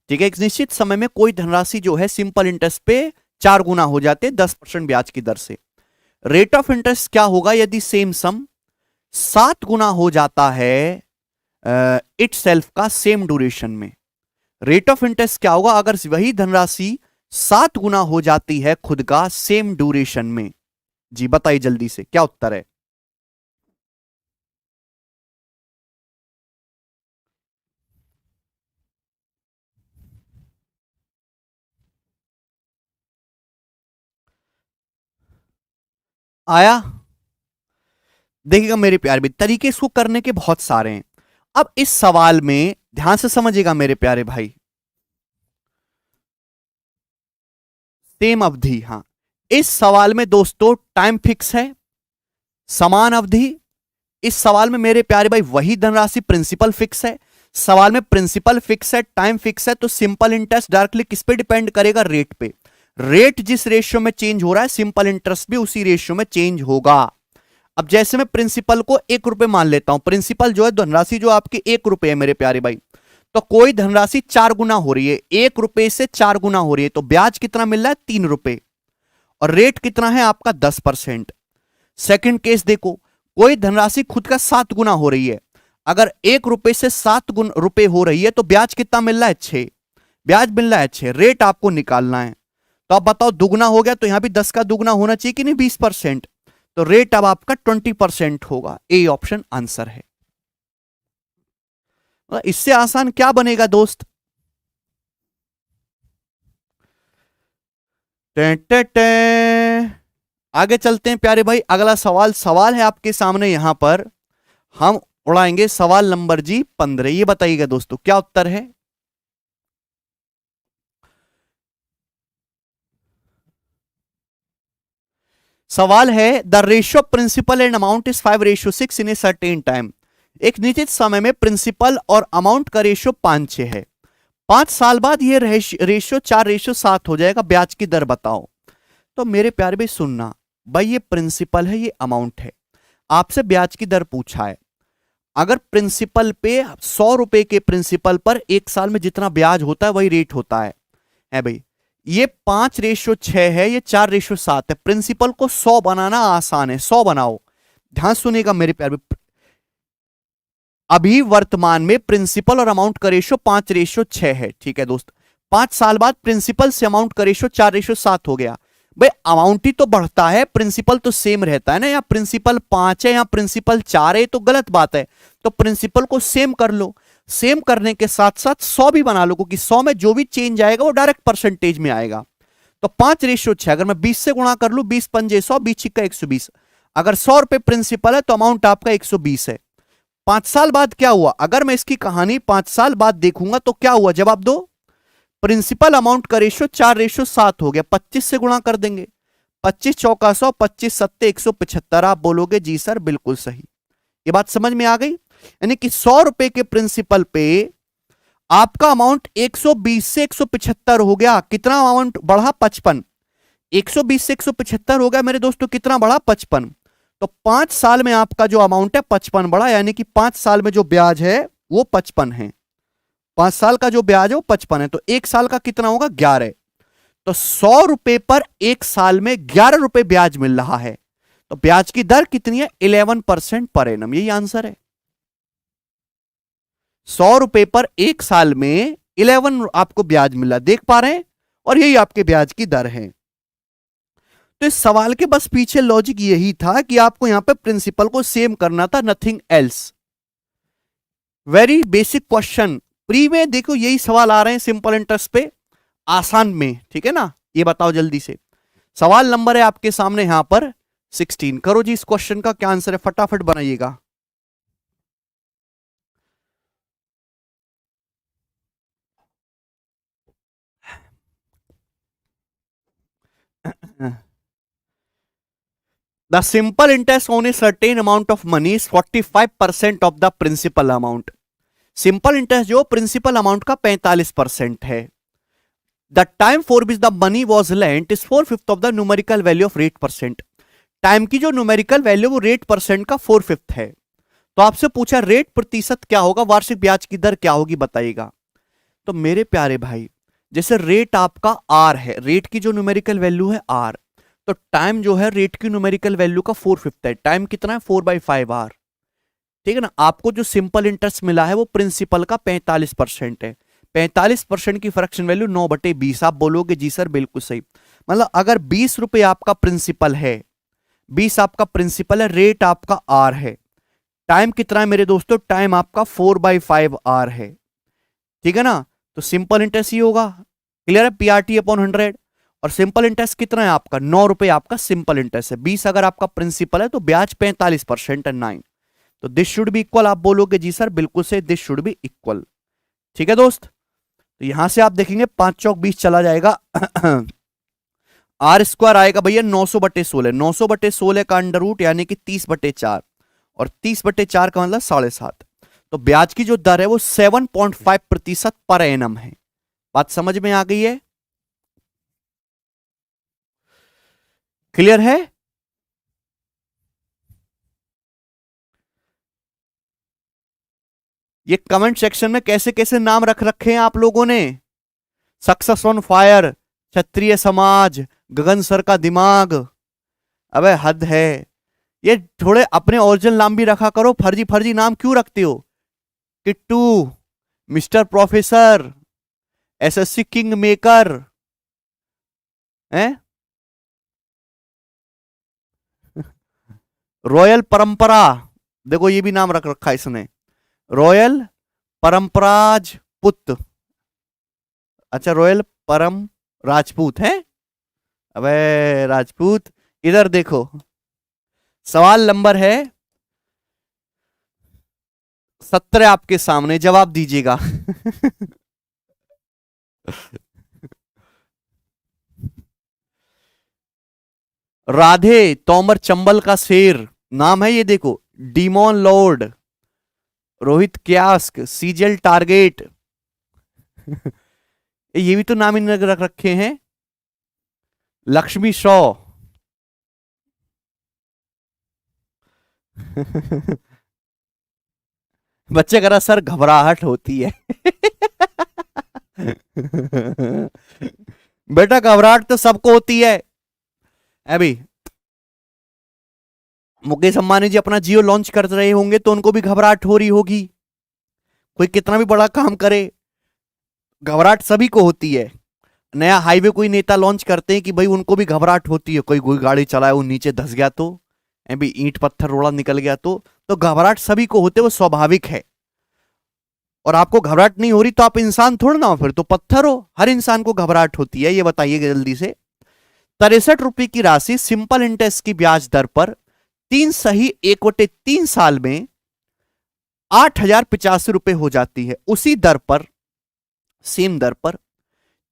ठीक है, एक निश्चित समय में कोई धनराशि जो है सिंपल इंटरेस्ट पे 4 गुना हो जाते हैं 10% ब्याज की दर से। रेट ऑफ इंटरेस्ट क्या होगा यदि सेम सम 7 गुना हो जाता है इट सेल्फ का सेम ड्यूरेशन में। रेट ऑफ इंटरेस्ट क्या होगा अगर वही धनराशि 7 गुना हो जाती है खुद का सेम ड्यूरेशन में। जी बताइए जल्दी से क्या उत्तर है। आया, देखिएगा मेरे प्यारे भी, तरीके इसको करने के बहुत सारे हैं। अब इस सवाल में ध्यान से समझिएगा मेरे प्यारे भाई, सेम अवधि, हां इस सवाल में दोस्तों टाइम फिक्स है, समान अवधि। इस सवाल में मेरे प्यारे भाई वही धनराशि प्रिंसिपल फिक्स है। सवाल में प्रिंसिपल फिक्स है, टाइम फिक्स है, तो सिंपल इंटरेस्ट डायरेक्टली किस पे डिपेंड करेगा, रेट पे। रेट जिस रेशियो में चेंज हो रहा है सिंपल इंटरेस्ट भी उसी रेशियो में चेंज होगा। अब जैसे मैं प्रिंसिपल को 1 रुपए मान लेता हूं, प्रिंसिपल जो है धनराशि जो आपकी 1 रुपए है मेरे प्यारे भाई, तो कोई धनराशि 4 गुना हो रही है, 1 रुपए से 4 गुना हो रही है, तो ब्याज कितना मिल रहा है, 3 रुपए, और रेट कितना है आपका 10%। सेकंड केस देखो, कोई धनराशि खुद का 7 गुना हो रही है, अगर 1 रुपए से 7 रुपए हो रही है तो ब्याज कितना मिल रहा है, 6, ब्याज मिल रहा है 6, रेट आपको निकालना है। तो अब बताओ दुगना हो गया तो यहां भी 10 का दुगना होना चाहिए कि नहीं, 20%। तो रेट अब आपका 20% होगा। ए ऑप्शन आंसर है। इससे आसान क्या बनेगा दोस्त? टे टे टे। आगे चलते हैं प्यारे भाई, अगला सवाल है आपके सामने। यहां पर हम उड़ाएंगे सवाल नंबर जी 15। ये बताइएगा दोस्तों क्या उत्तर है। सवाल है the ratio principal and amount is 5:6 in a certain time. एक निश्चित समय में प्रिंसिपल और अमाउंट का रेशियो 5:6 है। 5 साल बाद ये रेशियो 4:7 हो जाएगा, ब्याज की दर बताओ। तो मेरे प्यारे भाई सुनना, भाई ये प्रिंसिपल है, ये अमाउंट है, आपसे ब्याज की दर पूछा है। अगर प्रिंसिपल पे 100 रुपए के प्रिंसिपल पर 1 साल में जितना ब्याज होता है वही रेट होता है भाई। ये 5:6 है, ये 4:7 है। प्रिंसिपल को 100 बनाना आसान है, 100 बनाओ। ध्यान सुनिएगा मेरे प्यारे, अभी वर्तमान में प्रिंसिपल और अमाउंट का रेशियो 5:6 है, ठीक है दोस्त। 5 साल बाद प्रिंसिपल से अमाउंट का रेशियो 4:7 हो गया। भाई अमाउंट ही तो बढ़ता है, प्रिंसिपल तो सेम रहता है ना। या प्रिंसिपल 5 है या प्रिंसिपल 4 है तो गलत बात है। तो प्रिंसिपल को सेम कर लो, सेम करने के साथ साथ 100 भी बना लो, क्योंकि 100 में जो भी चेंज आएगा वो डायरेक्ट परसेंटेज में आएगा। तो 5:6 अगर मैं 20 से गुणा कर लू, 20 पंजे 100, 20 छिक्का 120। अगर 100 रुपए प्रिंसिपल है तो अमाउंट आपका 120 है। 5 साल बाद क्या हुआ, अगर मैं इसकी कहानी 5 साल बाद देखूंगा तो क्या हुआ, जवाब दो। प्रिंसिपल अमाउंट का रेशियो 4:7 हो गया, 25 से गुणा कर देंगे। 25 चौका 100, 25 सत्ते 175। आप बोलोगे जी सर बिल्कुल सही। ये बात समझ में आ गई। यानी कि 100 रुपए के प्रिंसिपल पे आपका अमाउंट 120 से 175 हो गया। कितना अमाउंट बढ़ा, 55। 120 से 175 हो गया मेरे दोस्तों, कितना बढ़ा, 55। तो 5 साल में आपका जो अमाउंट है 55 बढ़ा, यानी कि 5 साल में जो ब्याज है वो 55 है। 5 साल का जो ब्याज है वो 55 है। तो 1 साल का कितना होगा, 11। तो 100 रुपए पर 1 साल में 11 रुपए ब्याज मिल रहा है। तो ब्याज की दर कितनी है, 11% पर एनम। यही आंसर है। 100 रुपए पर 1 साल में 11 आपको ब्याज मिला, देख पा रहे हैं। और यही आपके ब्याज की दर है। तो इस सवाल के बस पीछे लॉजिक यही था कि आपको यहां पे प्रिंसिपल को सेम करना था, nothing else. Very basic question. Pre में देखो यही सवाल आ रहे हैं सिंपल इंटरेस्ट पे, आसान में, ठीक है ना। ये बताओ जल्दी से, सवाल नंबर है आपके सामने यहां पर 16। करो जी, इस क्वेश्चन का क्या आंसर है, फटाफट बनाइएगा। The simple interest on a certain amount of money is 45% of the principal amount. Simple interest जो प्रिंसिपल अमाउंट का 45% है। The time for which the money was lent is 4/5 of the numerical value of rate percent. Time की जो न्यूमेरिकल वैल्यू वो रेट परसेंट का 4/5 है। तो आपसे पूछा रेट प्रतिशत क्या होगा, वार्षिक ब्याज की दर क्या होगी, बताइएगा। तो मेरे प्यारे भाई, जैसे रेट आपका आर है, रेट की जो न्यूमेरिकल वैल्यू है आर, तो टाइम जो है रेट की न्यूमेरिकल वैल्यू का 4/5 है। टाइम कितना है, 4/5 आर, ठीक है ना। आपको जो सिंपल इंटरेस्ट मिला है वो प्रिंसिपल का 45% है। 45% की फ्रैक्शन वैल्यू 9/20। आप बोलोगे जी सर बिल्कुल सही। मतलब अगर 20 रुपए आपका प्रिंसिपल है, 20 आपका प्रिंसिपल है, रेट आपका आर है, टाइम कितना है मेरे दोस्तों, टाइम आपका 4/5 आर है, ठीक है ना। तो सिंपल इंटरेस्ट ही होगा, क्लियर है, पीआरटी अपॉन 100। और सिंपल इंटरेस्ट कितना है आपका, 9 रुपए आपका सिंपल इंटरेस्ट है। 20 अगर आपका प्रिंसिपल है तो ब्याज 45% है, 9। तो दिस शुड बी इक्वल। आप बोलोगे जी सर बिल्कुल से, दिस शुड बी इक्वल, ठीक है दोस्त। तो यहां से आप देखेंगे 5 चौक 20 चला जाएगा। आर स्क्वायर आएगा भैया 900/16। 900/16 का अंडर रूट यानी कि 30/4, और 30/4 का मतलब 7.5। तो ब्याज की जो दर है वो 7.5% पर एनम है। बात समझ में आ गई है, क्लियर है। ये कमेंट सेक्शन में कैसे कैसे नाम रख रखे हैं आप लोगों ने, सक्सेस ऑन फायर, क्षत्रिय समाज, गगन सर का दिमाग। अबे हद है। ये थोड़े अपने ओरिजिनल नाम भी रखा करो, फर्जी फर्जी नाम क्यों रखते हो। Kittu, mister professor, SSC king maker, हैं? रॉयल परंपरा, देखो ये भी नाम रख रखा है इसने, रॉयल परंपराज पुत्र। अच्छा, रॉयल परम राजपूत है। अबे राजपूत, इधर देखो, सवाल नंबर है 17 आपके सामने, जवाब दीजिएगा। राधे तोमर चंबल का शेर नाम है ये, देखो, डीमोन लॉर्ड, रोहित क्यास्क, सीजल टारगेट। ये भी तो नाम इन रख रखे हैं, लक्ष्मी शॉ। बच्चे कह रहा सर घबराहट होती है। बेटा घबराहट तो सबको होती है। अभी मुकेश अंबानी जी अपना जियो लॉन्च कर रहे होंगे तो उनको भी घबराहट हो रही होगी। कोई कितना भी बड़ा काम करे, घबराहट सभी को होती है। नया हाईवे कोई नेता लॉन्च करते हैं कि भाई उनको भी घबराहट होती है, कोई गाड़ी चलाए वो नीचे धस गया तो, भी ईंट पत्थर रोड़ा निकल गया तो घबराहट सभी को होते, वो स्वाभाविक है। और आपको घबराहट नहीं हो रही तो आप इंसान थोड़ा ना हो, फिर तो पत्थर हो। हर इंसान को घबराहट होती है, ये बताइए जल्दी से। 63 रुपए की राशि सिंपल इंटरेस्ट की ब्याज दर पर 3 सही 1/3 साल में 8,085 रुपए हो जाती है। उसी दर पर, सेम दर पर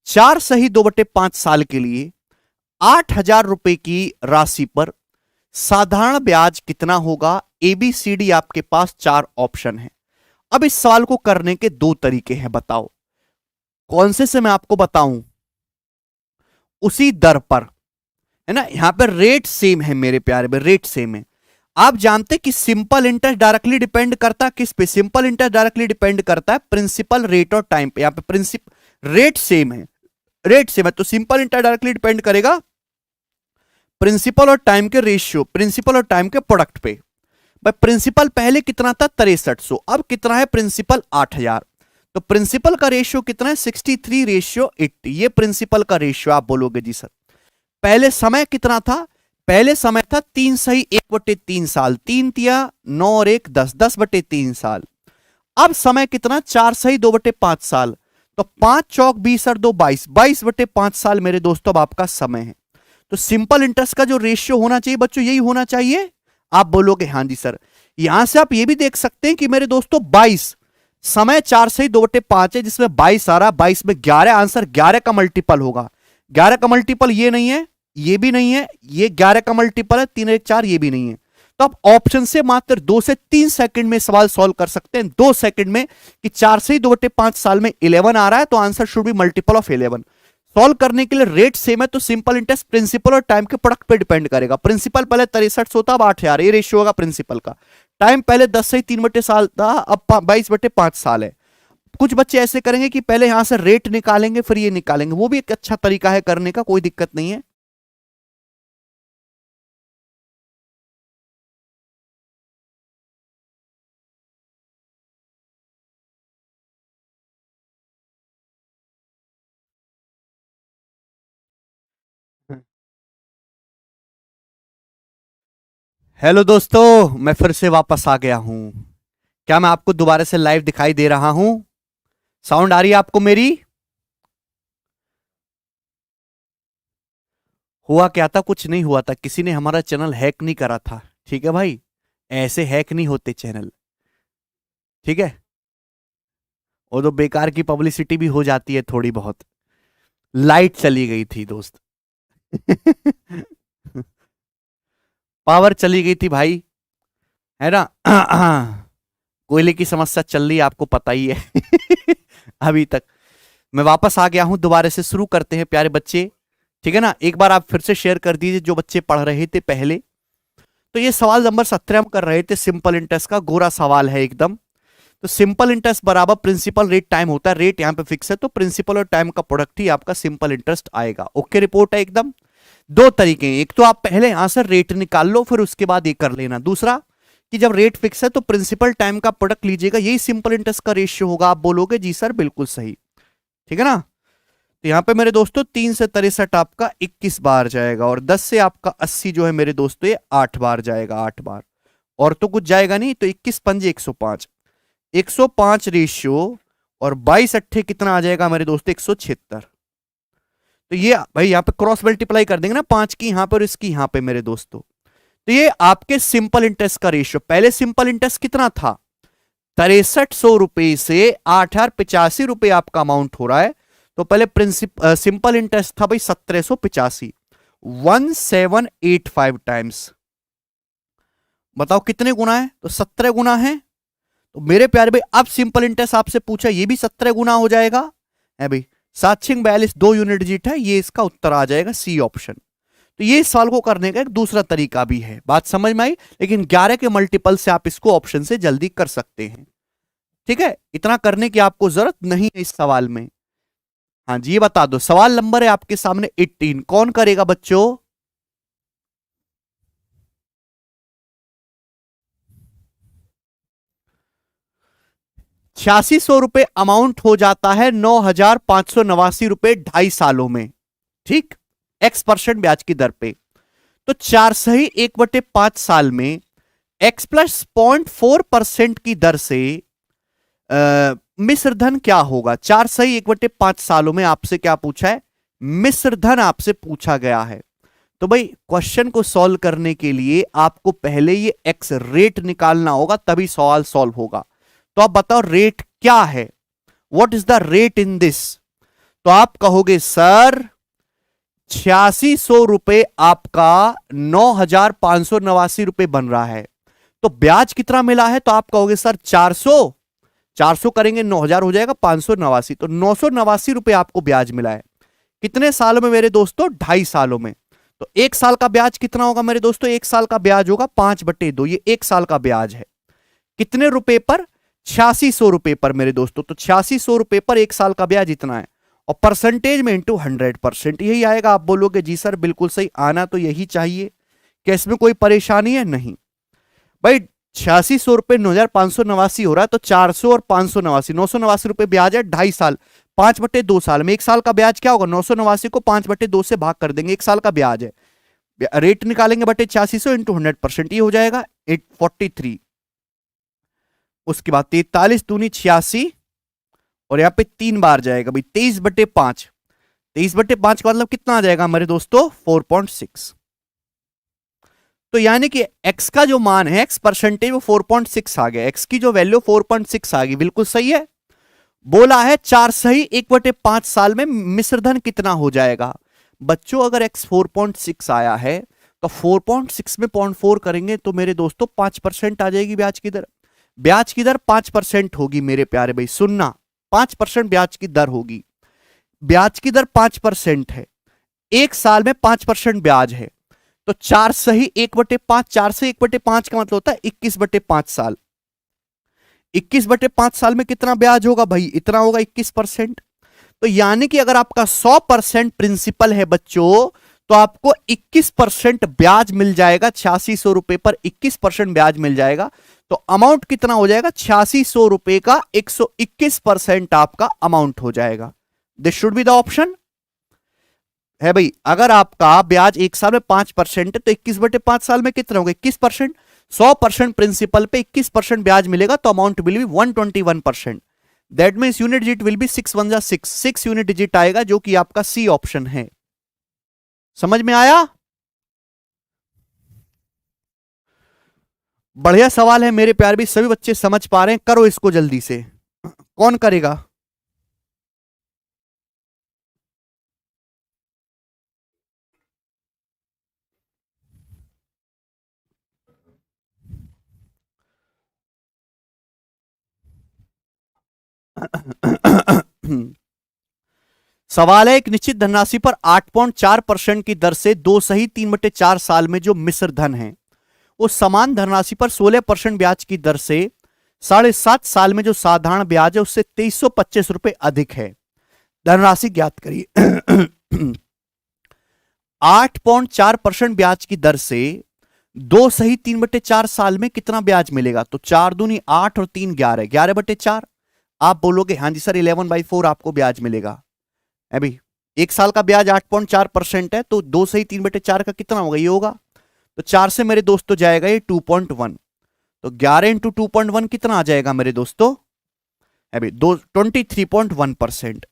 4 सही 2/5 साल के लिए 8,000 रुपए की राशि पर साधारण ब्याज कितना होगा? एबीसीडी आपके पास 4 ऑप्शन है। अब इस सवाल को करने के 2 तरीके हैं, बताओ कौन से मैं आपको बताऊं। उसी दर पर है ना, यहां पर रेट सेम है मेरे प्यारे में, रेट सेम है। आप जानते कि सिंपल इंटरेस्ट डायरेक्टली डिपेंड करता है किस पे? सिंपल इंटरेस्ट डायरेक्टली डिपेंड करता है प्रिंसिपल रेट और टाइम पे। यहां पे प्रिंसिपल रेट सेम है, रेट सेम है, तो सिंपल इंटरेस्ट डायरेक्टली डिपेंड करेगा प्रिंसिपल और टाइम के रेशियो, प्रिंसिपल और टाइम के प्रोडक्ट पे। भाई प्रिंसिपल पहले कितना था? 6300, अब कितना है प्रिंसिपल? 8000। तो प्रिंसिपल का रेशियो कितना है? 63:80। ये प्रिंसिपल का रेशियो। आप बोलोगे जी सर पहले समय कितना था? पहले समय था 3 सही 1/3 साल, 3 तिया 9 और 1 10, 10/3 साल। अब समय कितना? 4 सही 2/5 साल, तो 5 चौक 20 और 2 22, 22/5 साल मेरे दोस्तों अब आपका समय है। तो सिंपल इंटरेस्ट का जो रेशियो होना चाहिए बच्चों, यही होना चाहिए। आप बोलोगे हाँ जी सर। यहां से आप ये भी देख सकते हैं कि मेरे दोस्तों 22, समय 4 सही 2/5 है, जिसमें 22 आ रहा, 22 में 11, आंसर 11 का मल्टीपल होगा। 11 का मल्टीपल ये नहीं है, ये भी नहीं है, ये 11 का मल्टीपल है 3 1 4, ये भी नहीं है। तो आप ऑप्शन से मात्र 2 से 3 सेकंड में सवाल सॉल्व कर सकते हैं, 2 सेकंड में, कि 4 से 2/5 साल में 11 आ रहा है, तो answer should be multiple of 11। Solve करने के लिए रेट सेम है, तो सिंपल इंटरेस्ट प्रिंसिपल और टाइम के प्रोडक्ट पे डिपेंड करेगा। प्रिंसिपल पहले 6300 था, अब 8000, ये रेशियो होगा प्रिंसिपल का। टाइम पहले 10 से 3 साल था, अब 22/5 साल है। कुछ बच्चे ऐसे करेंगे कि पहले यहां से रेट निकालेंगे फिर ये निकालेंगे, वो भी एक अच्छा तरीका है करने का, कोई दिक्कत नहीं है। हेलो दोस्तों, मैं फिर से वापस आ गया हूं। क्या मैं आपको दोबारा से लाइव दिखाई दे रहा हूं? साउंड आ रही है आपको मेरी? हुआ क्या था? कुछ नहीं हुआ था, किसी ने हमारा चैनल हैक नहीं करा था। ठीक है भाई, ऐसे हैक नहीं होते चैनल। ठीक है, वो तो बेकार की पब्लिसिटी भी हो जाती है थोड़ी बहुत। लाइट चली गई थी दोस्त। पावर चली गई थी भाई, है ना। कोयले की समस्या चल रही है, आपको पता ही है। अभी तक मैं वापस आ गया हूं, दोबारा से शुरू करते हैं प्यारे बच्चे। ठीक है ना, एक बार आप फिर से शेयर कर दीजिए जो बच्चे पढ़ रहे थे पहले। तो ये सवाल नंबर 17 हम कर रहे थे, सिंपल इंटरेस्ट का, गोरा सवाल है एकदम। तो सिंपल इंटरेस्ट बराबर प्रिंसिपल रेट टाइम होता है, रेट यहां पे फिक्स है, तो प्रिंसिपल और टाइम का प्रोडक्ट ही आपका सिंपल इंटरेस्ट आएगा। ओके, रिपोर्ट है एकदम। 2 तरीके हैं, एक तो आप पहले यहां से रेट निकाल लो, फिर उसके बाद ये कर लेना। दूसरा कि जब रेट फिक्स है तो प्रिंसिपल टाइम का प्रोडक्ट लीजिएगा, यही सिंपल इंटरेस्ट का रेशियो होगा। आप बोलोगे जी सर बिल्कुल सही। ठीक है ना। तो यहां पे मेरे दोस्तों 3 से 63 आपका 21 बार जाएगा, और 10 से आपका 80 जो है मेरे दोस्तों ये 8 बार जाएगा, 8 बार। और तो कुछ जाएगा नहीं, तो 21 पंजे 105, 105 रेशियो और 22 अट्ठे कितना आ जाएगा मेरे दोस्तों 176। तो ये भाई यहाँ पे क्रॉस मल्टीप्लाई कर देंगे ना, 5 की यहां पर और इसकी यहां पे मेरे दोस्तों। तो ये आपके सिंपल इंटरेस्ट का रेशियो, पहले सिंपल इंटरेस्ट कितना था 6300 रुपए से 8085 रुपए आपका अमाउंट हो रहा है। तो पहले सिंपल इंटरेस्ट था भाई 1785, 1785 टाइम्स, बताओ कितने गुना है, तो 17 गुना है। तो मेरे प्यारे भाई अब सिंपल इंटरेस्ट आपसे पूछा, ये भी 17 गुना हो जाएगा है भाई, 742 2 यूनिट डिजिट है, ये इसका उत्तर आ जाएगा सी ऑप्शन। तो ये सवाल को करने का एक दूसरा तरीका भी है, बात समझ में आई। लेकिन 11 के मल्टीपल से आप इसको ऑप्शन से जल्दी कर सकते हैं, ठीक है, इतना करने की आपको जरूरत नहीं है इस सवाल में। हाँ जी, ये बता दो, सवाल नंबर है आपके सामने 18, कौन करेगा बच्चों? ₹8600 अमाउंट हो जाता है 9589 रुपए 2.5 सालों में, ठीक, X% ब्याज की दर पे। तो 4 सही 1/5 साल में X प्लस 0.4% की दर से मिश्र धन क्या होगा? 4 सही 1/5 सालों में आपसे क्या पूछा है? मिश्र धन आपसे पूछा गया है। तो भाई क्वेश्चन को सॉल्व करने के लिए आपको पहले ये एक्स रेट निकालना होगा, तभी सवाल सॉल्व होगा। तो आप बताओ रेट क्या है, what is the rate in this? तो आप कहोगे सर 8600 रुपए आपका 9589 रुपए बन रहा है, तो ब्याज कितना मिला है? तो आप कहोगे सर 400, 400 करेंगे 9000 हो जाएगा 589, तो 989 रुपए आपको ब्याज मिला है। कितने सालों में मेरे दोस्तों? 2.5 सालों में। तो 1 साल का ब्याज कितना होगा मेरे दोस्तों? 1 साल का ब्याज होगा 5/2, ये 1 साल का ब्याज है। कितने रुपए पर? 8600 रुपए पर मेरे दोस्तों। तो 8600 रुपए पर 1 साल का ब्याज इतना है, और परसेंटेज में इंटू 100% यही आएगा। आप बोलोगे जी सर बिल्कुल सही, आना तो यही चाहिए, क्या इसमें कोई परेशानी है? नहीं भाई, 8600 रुपए 9589 हो रहा है, तो 400 और 589, 989 रुपए ब्याज है 2.5 साल, 5/2 साल में 1 साल का ब्याज क्या होगा? 989 को 5/2 से भाग कर देंगे, 1 साल का ब्याज है, रेट निकालेंगे बटे 8600 इंटू 100%, ये हो जाएगा 843। उसके बाद 43 दूनी 86, और यहां पे 3 बार जाएगा भाई 23/5, 23/5 का मतलब कितना आ जाएगा मेरे दोस्तों? 4.6। तो यानी कि x का जो मान है, x परसेंटेज, वो 4.6 आ गया, x की जो वैल्यू 4.6 आ गई, बिल्कुल सही है। बोला है 4 सही 1/5 साल में मिश्र धन कितना हो जाएगा? बच्चों अगर x 4.6 आया है, तो 4.6 में 0.4 करेंगे तो मेरे दोस्तों 5% आ जाएगी ब्याज की दर। ब्याज की दर 5% होगी मेरे प्यारे भाई, सुनना, 5% ब्याज की दर होगी। ब्याज की दर 5% है, 1 साल में 5% ब्याज है, तो 4 सही 1/5, 4 से 1/5 का मतलब होता है 21/5 साल। 21/5 साल में कितना ब्याज होगा भाई? इतना होगा 21%। तो यानी कि अगर आपका 100% प्रिंसिपल है बच्चों, तो आपको 21% ब्याज मिल जाएगा। 8600 रुपए पर 21% ब्याज मिल जाएगा, तो अमाउंट कितना हो जाएगा? 8600 रुपए का 121% आपका अमाउंट हो जाएगा। This should be the option है भाई। अगर आपका ब्याज 1 साल में 5% है, तो 21/5 साल में कितना होगा? 21%। 100% प्रिंसिपल पे 21% ब्याज मिलेगा, तो amount will be 121%। That means unit digit will be 6 1 जा 6, 6 यूनिट डिजिट आएगा, जो कि आपका सी ऑप्शन है। समझ में आया? बढ़िया सवाल है मेरे प्यार भी, सभी बच्चे समझ पा रहे हैं, करो इसको जल्दी से। कौन करेगा? सवाल है, एक निश्चित धनराशि पर 8.4% की दर से 2 सही 3/4 साल में जो मिश्र धन है, वो समान धनराशि पर 16% ब्याज की दर से 7.5 साल में जो साधारण ब्याज है उससे 2325 रुपए अधिक है। धनराशि ज्ञात करिए। 8.4% ब्याज की दर से 2 सही 3/4 साल में कितना ब्याज मिलेगा? तो 4 दूनी 8 और 3 11, 11/4। आप बोलोगे हाँ जी सर 11/4 आपको ब्याज मिलेगा है भाई, एक साल का ब्याज 8.4% है, तो 2 से ही 3/4 का कितना होगा, ये होगा। तो 4 से मेरे दोस्तों जाएगा ये 2.1, तो 11 इंटू 2.1 कितना आ जाएगा मेरे दोस्तों, अभी 23.1%।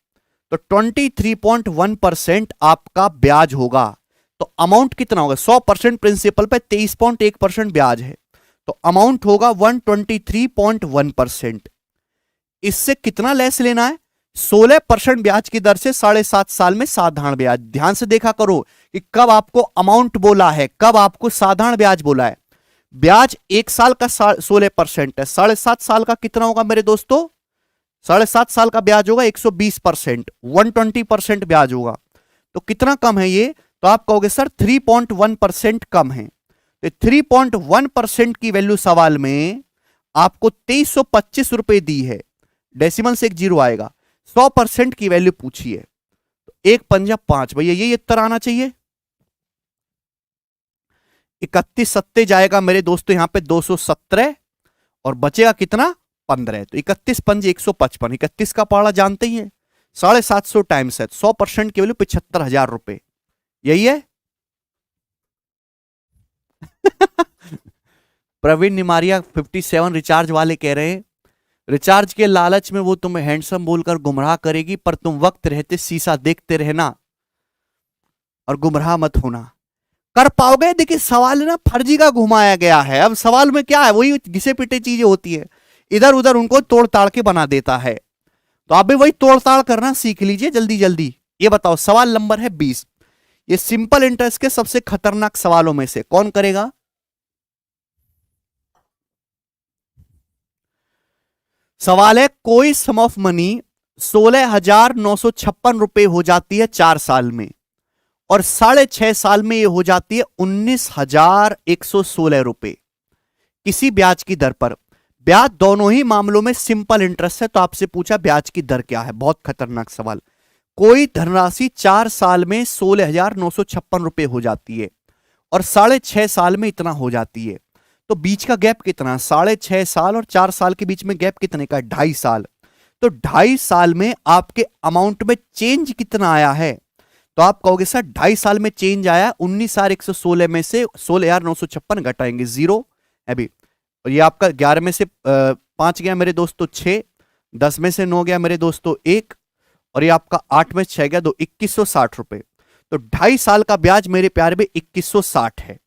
तो 23.1% आपका ब्याज होगा। तो अमाउंट कितना होगा, 100% प्रिंसिपल पे 23.1% ब्याज है, तो अमाउंट होगा 123.1%। इससे कितना लेस लेना है, 16% ब्याज की दर से 7.5 साल में साधारण ब्याज। ध्यान से देखा करो कि कब आपको अमाउंट बोला है, कब आपको साधारण ब्याज बोला है। ब्याज एक साल का 16% है, 7.5 साल का कितना होगा मेरे दोस्तों, 7.5 साल का ब्याज होगा 120%, 120% ब्याज होगा। तो कितना कम है ये, तो आप कहोगे सर 3.1% कम है। तो 3.1% की वैल्यू सवाल में आपको 2325 रुपए दी है, डेसिमल से एक जीरो आएगा, 100% की वैल्यू पूछी है। तो 1 पंजा 5, भैया ये उत्तर आना चाहिए। 31 सत्ते जाएगा मेरे दोस्तों यहां पे 217, और बचेगा कितना 15। तो 31 पंजे 155, 31 का पहाड़ा जानते ही है, 750 टाइम्स है, 100% की वैल्यू 75,000 रुपए, यही है। प्रवीण निमारिया 57 रिचार्ज वाले कह रहे हैं, रिचार्ज के लालच में वो तुम्हें हैंडसम बोलकर गुमराह करेगी, पर तुम वक्त रहते शीशा देखते रहना और गुमराह मत होना। कर पाओगे, देखिए सवाल ना फर्जी का घुमाया गया है। अब सवाल में क्या है, वही घिसे पिटे चीजें होती है, इधर उधर उनको तोड़ ताड़ के बना देता है। तो आप भी वही तोड़ ताड़ करना सीख लीजिए जल्दी जल्दी। ये बताओ, सवाल नंबर है 20, ये सिंपल इंटरेस्ट के सबसे खतरनाक सवालों में से कौन करेगा। सवाल है, कोई सम ऑफ मनी 16,956 रुपए हो जाती है 4 साल में, और 6.5 साल में ये हो जाती है 19,116 रुपए किसी ब्याज की दर पर। ब्याज दोनों ही मामलों में सिंपल इंटरेस्ट है। तो आपसे पूछा ब्याज की दर क्या है, बहुत खतरनाक सवाल। कोई धनराशि 4 साल में 16,956 रुपए हो जाती है और 6.5 साल में इतना हो जाती है, तो बीच का गैप कितना, 6.5 साल और 4 साल के बीच में गैप कितने का, 2.5 साल। तो 2.5 साल में आपके अमाउंट में चेंज कितना आया है, तो आप कहोगे सर 2.5 साल में चेंज आया 19,116 में से 16,956 घटाएंगे, जीरो अभी। और ये आपका 11 में से 5 गया मेरे दोस्तों 6, 10 में से 9 गया मेरे दोस्तों 1, और ये आपका 8 में 6 गया 2, 2160 रुपए। तो 2.5 साल का ब्याज मेरे प्यारे में 2160 है।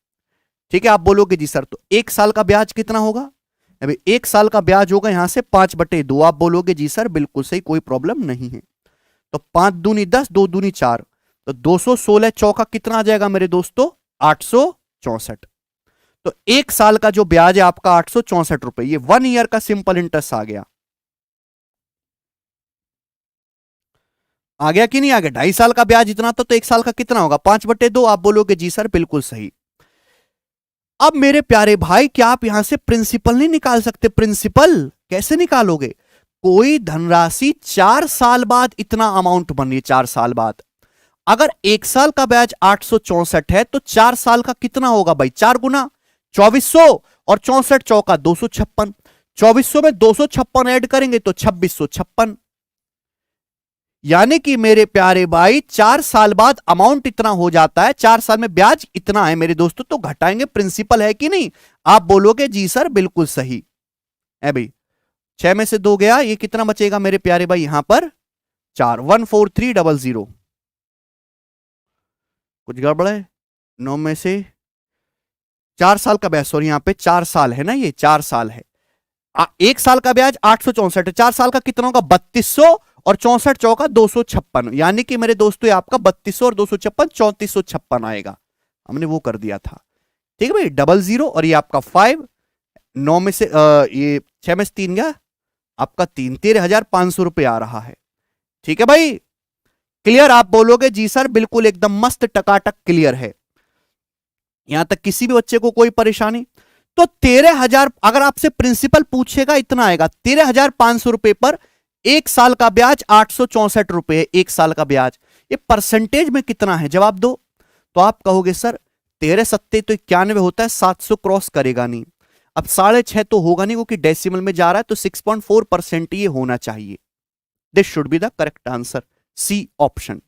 ठीक है, आप बोलोगे जी सर तो 1 साल का ब्याज कितना होगा, अभी 1 साल का ब्याज होगा यहां से 5/2। आप बोलोगे जी सर बिल्कुल सही, कोई प्रॉब्लम नहीं है। तो 5 दूनी 10, 2 दूनी 4, तो 216 चौका कितना आ जाएगा मेरे दोस्तों, 864। तो 1 साल का जो ब्याज है आपका 864 रुपए, ये 1 ईयर का सिंपल इंटरेस्ट आ गया। आ गया कि नहीं आ गया, 2.5 साल का ब्याज इतना था, तो 1 साल का कितना होगा, 5/2। आप बोलोगे जी सर बिल्कुल सही। अब मेरे प्यारे भाई, क्या आप यहां से प्रिंसिपल नहीं निकाल सकते, प्रिंसिपल कैसे निकालोगे, कोई धनराशि 4 साल बाद इतना अमाउंट बन रही है, 4 साल बाद। अगर 1 साल का ब्याज 864 है तो 4 साल का कितना होगा भाई, 4 गुना 2400, और 64 चौका 256, 2400 में 256 ऐड करेंगे तो 2656। यानी कि मेरे प्यारे भाई 4 साल बाद अमाउंट इतना हो जाता है, 4 साल में ब्याज इतना है मेरे दोस्तों, तो घटाएंगे, प्रिंसिपल है कि नहीं। आप बोलोगे जी सर बिल्कुल सही है भाई। 6 में से 2 गया, ये कितना बचेगा मेरे प्यारे भाई, यहां पर 4, 14300। कुछ गड़बड़ है, 9 में से 4 साल का ब्याज, सॉरी यहां पे 4 साल है ना, ये 4 साल है। 1 साल का ब्याज 864 है, 4 साल का कितना होगा 3200, और 64 चौका 256, यानी कि मेरे दोस्तों ये आपका 3200 और 256 3456 आएगा। हमने वो कर दिया था, ठीक है भाई, 00, और ये आपका 5, 9 में से ये 6 में से 3 गया, आपका 13,500 रुपए आ रहा है। ठीक है भाई, क्लियर। आप बोलोगे जी सर बिल्कुल एकदम मस्त टकाटक क्लियर है, यहां तक किसी भी बच्चे को कोई परेशानी। तो 13,000, अगर आपसे प्रिंसिपल पूछेगा इतना आएगा 13,500 रुपए पर 1 साल का ब्याज 864 रुपए है, 1 साल का ब्याज। ये परसेंटेज में कितना है, जवाब दो। तो आप कहोगे सर 13 सत्ते तो 91 होता है, 700 क्रॉस करेगा नहीं। अब 6.5 तो होगा नहीं क्योंकि डेसिमल में जा रहा है, तो 6.4% ये होना चाहिए। This should be the correct answer, C option.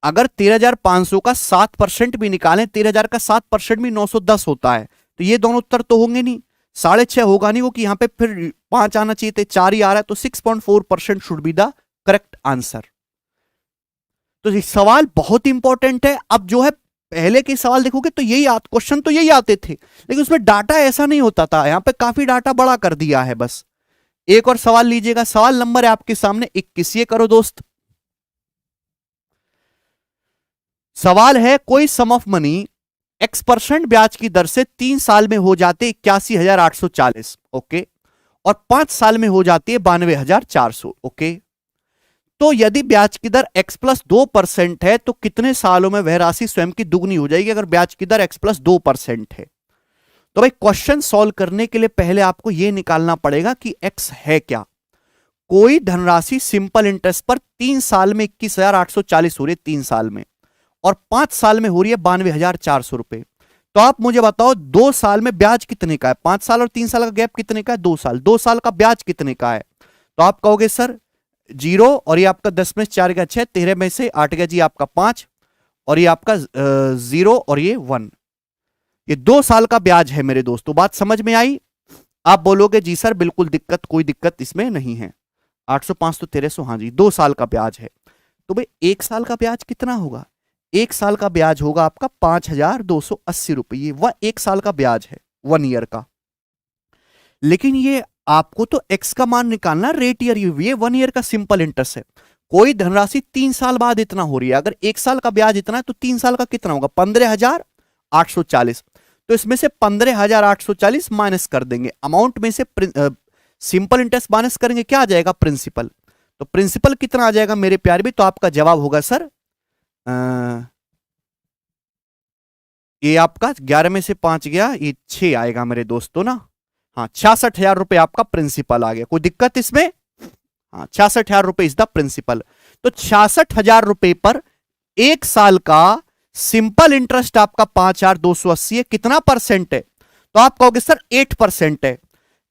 अगर 13,500 का 7% भी निकालें, 13,000 का 7% भी 910 होता है, तो ये दोनों उत्तर तो होंगे नहीं, 6.5 होगा नहीं, वो कि यहां पे फिर 5 आना चाहिए थे, 4 ही आ रहा है, तो 6.4% should be the correct answer. तो ये सवाल बहुत इंपॉर्टेंट है। अब जो है पहले के सवाल देखोगे तो यही क्वेश्चन तो यही आते थे, लेकिन उसमें डाटा ऐसा नहीं होता था, यहां पे काफी डाटा बड़ा कर दिया है बस। एक और सवाल लीजिएगा, सवाल नंबर है आपके सामने 21, ये करो दोस्त। सवाल है कोई सम ऑफ मनी x% ब्याज की दर से 3 साल में हो जाते 81,840, ओके, और 5 साल में हो जाती है 92,400, ओके। तो यदि ब्याज की दर x+2% है तो कितने सालों में वह राशि स्वयं की दुगनी हो जाएगी अगर ब्याज की दर x+2% है। तो भाई क्वेश्चन सॉल्व करने के लिए पहले आपको यह निकालना पड़ेगा कि x है क्या। कोई धनराशि सिंपल इंटरेस्ट पर 3 साल में 21,840 हो रही है 3 साल में, और 5 साल में हो रही है 92,400 रुपए। तो आप मुझे बताओ 2 साल में ब्याज कितने का है, 5 साल और 3 साल का गैप कितने का है, 2 साल, 2 साल का ब्याज कितने का है। तो आप कहोगे सर 0, और ये आपका 10 में 4 गया 6, 13 में से 8 गया जी आपका 5, और ये आपका 0 और ये 1, ये 2 साल का ब्याज है मेरे दोस्तों। बात समझ में आई। आप बोलोगे जी सर बिल्कुल दिक्कत, कोई दिक्कत इसमें नहीं है, 805 तो 1300, हाँ जी 2 साल का ब्याज है। तो भाई 1 साल का ब्याज कितना होगा, 1 साल का ब्याज होगा आपका 5,280 रुपये, वह 1 साल का ब्याज है 1 ईयर का। लेकिन ये आपको तो x का मान निकालना, रेट ईयर, ये 1 ईयर का सिंपल इंटरेस्ट है। कोई धनराशि 3 साल बाद इतना हो रही है, अगर 1 साल का ब्याज इतना है तो 3 साल का कितना होगा, 15,840। तो इसमें से 15,840 माइनस कर देंगे, अमाउंट में से सिंपल इंटरेस्ट माइनस करेंगे, क्या आ जाएगा, प्रिंसिपल। तो प्रिंसिपल कितना आ जाएगा मेरे प्यारे भी, तो आपका जवाब होगा सर ये आपका 11 में से 5 गया, ये 6 आएगा मेरे दोस्तों ना। हाँ 66,000 रुपए आपका प्रिंसिपल आ गया, कोई दिक्कत इसमें। हाँ 66,000 रुपए इज द प्रिंसिपल। तो 66,000 रुपए पर 1 साल का सिंपल इंटरेस्ट आपका 5,280 है, कितना परसेंट है, तो आप कहोगे सर 8% है।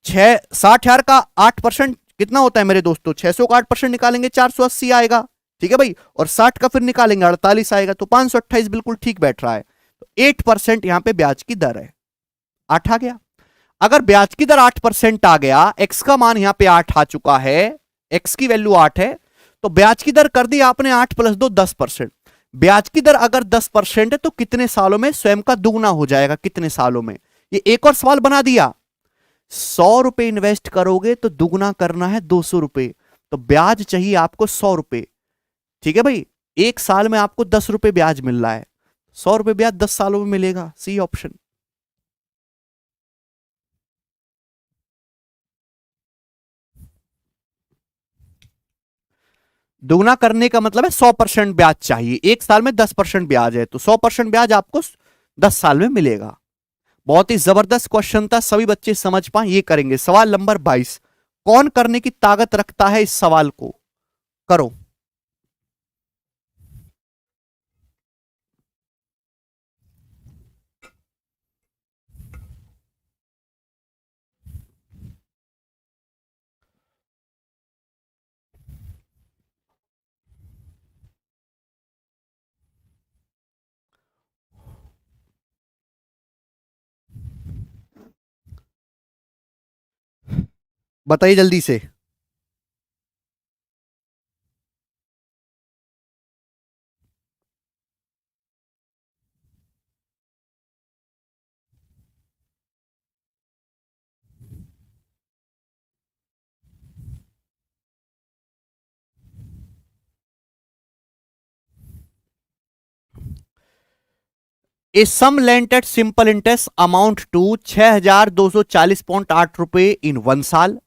60,000 का 8% कितना होता है मेरे दोस्तों, 600 का 8% निकालेंगे 480 आएगा, ठीक है भाई, और 60 का फिर निकालेंगे 48 आएगा, तो 528 बिल्कुल ठीक बैठ रहा है। तो 8% यहां पे ब्याज की दर है, 8 आ गया। अगर ब्याज की दर 8% आ गया, x का मान यहां पे 8 आ चुका है, x की वैल्यू 8 है, तो ब्याज की दर कर दी आपने 8 + 2 10%। ब्याज की दर अगर 10% है तो कितने सालों में स्वयं का दुगना हो जाएगा, कितने सालों में। ये एक और सवाल बना दिया, 100 रुपए इन्वेस्ट करोगे तो दुगना करना है 200 रुपए, तो ब्याज चाहिए आपको 100 रुपए, ठीक है भाई। 1 साल में आपको 10 रुपए ब्याज मिल रहा है, 100 रुपए ब्याज 10 सालों में मिलेगा, सी ऑप्शन। दुगना करने का मतलब है 100% ब्याज चाहिए, 1 साल में 10% ब्याज है, तो 100% ब्याज आपको 10 साल में मिलेगा। बहुत ही जबरदस्त क्वेश्चन था, सभी बच्चे समझ पाए ये करेंगे। सवाल नंबर 22, कौन करने की ताकत रखता है इस सवाल को, करो। बताइए जल्दी से। A sum lent at simple interest amount to 6,240.8 रुपए इन 1 साल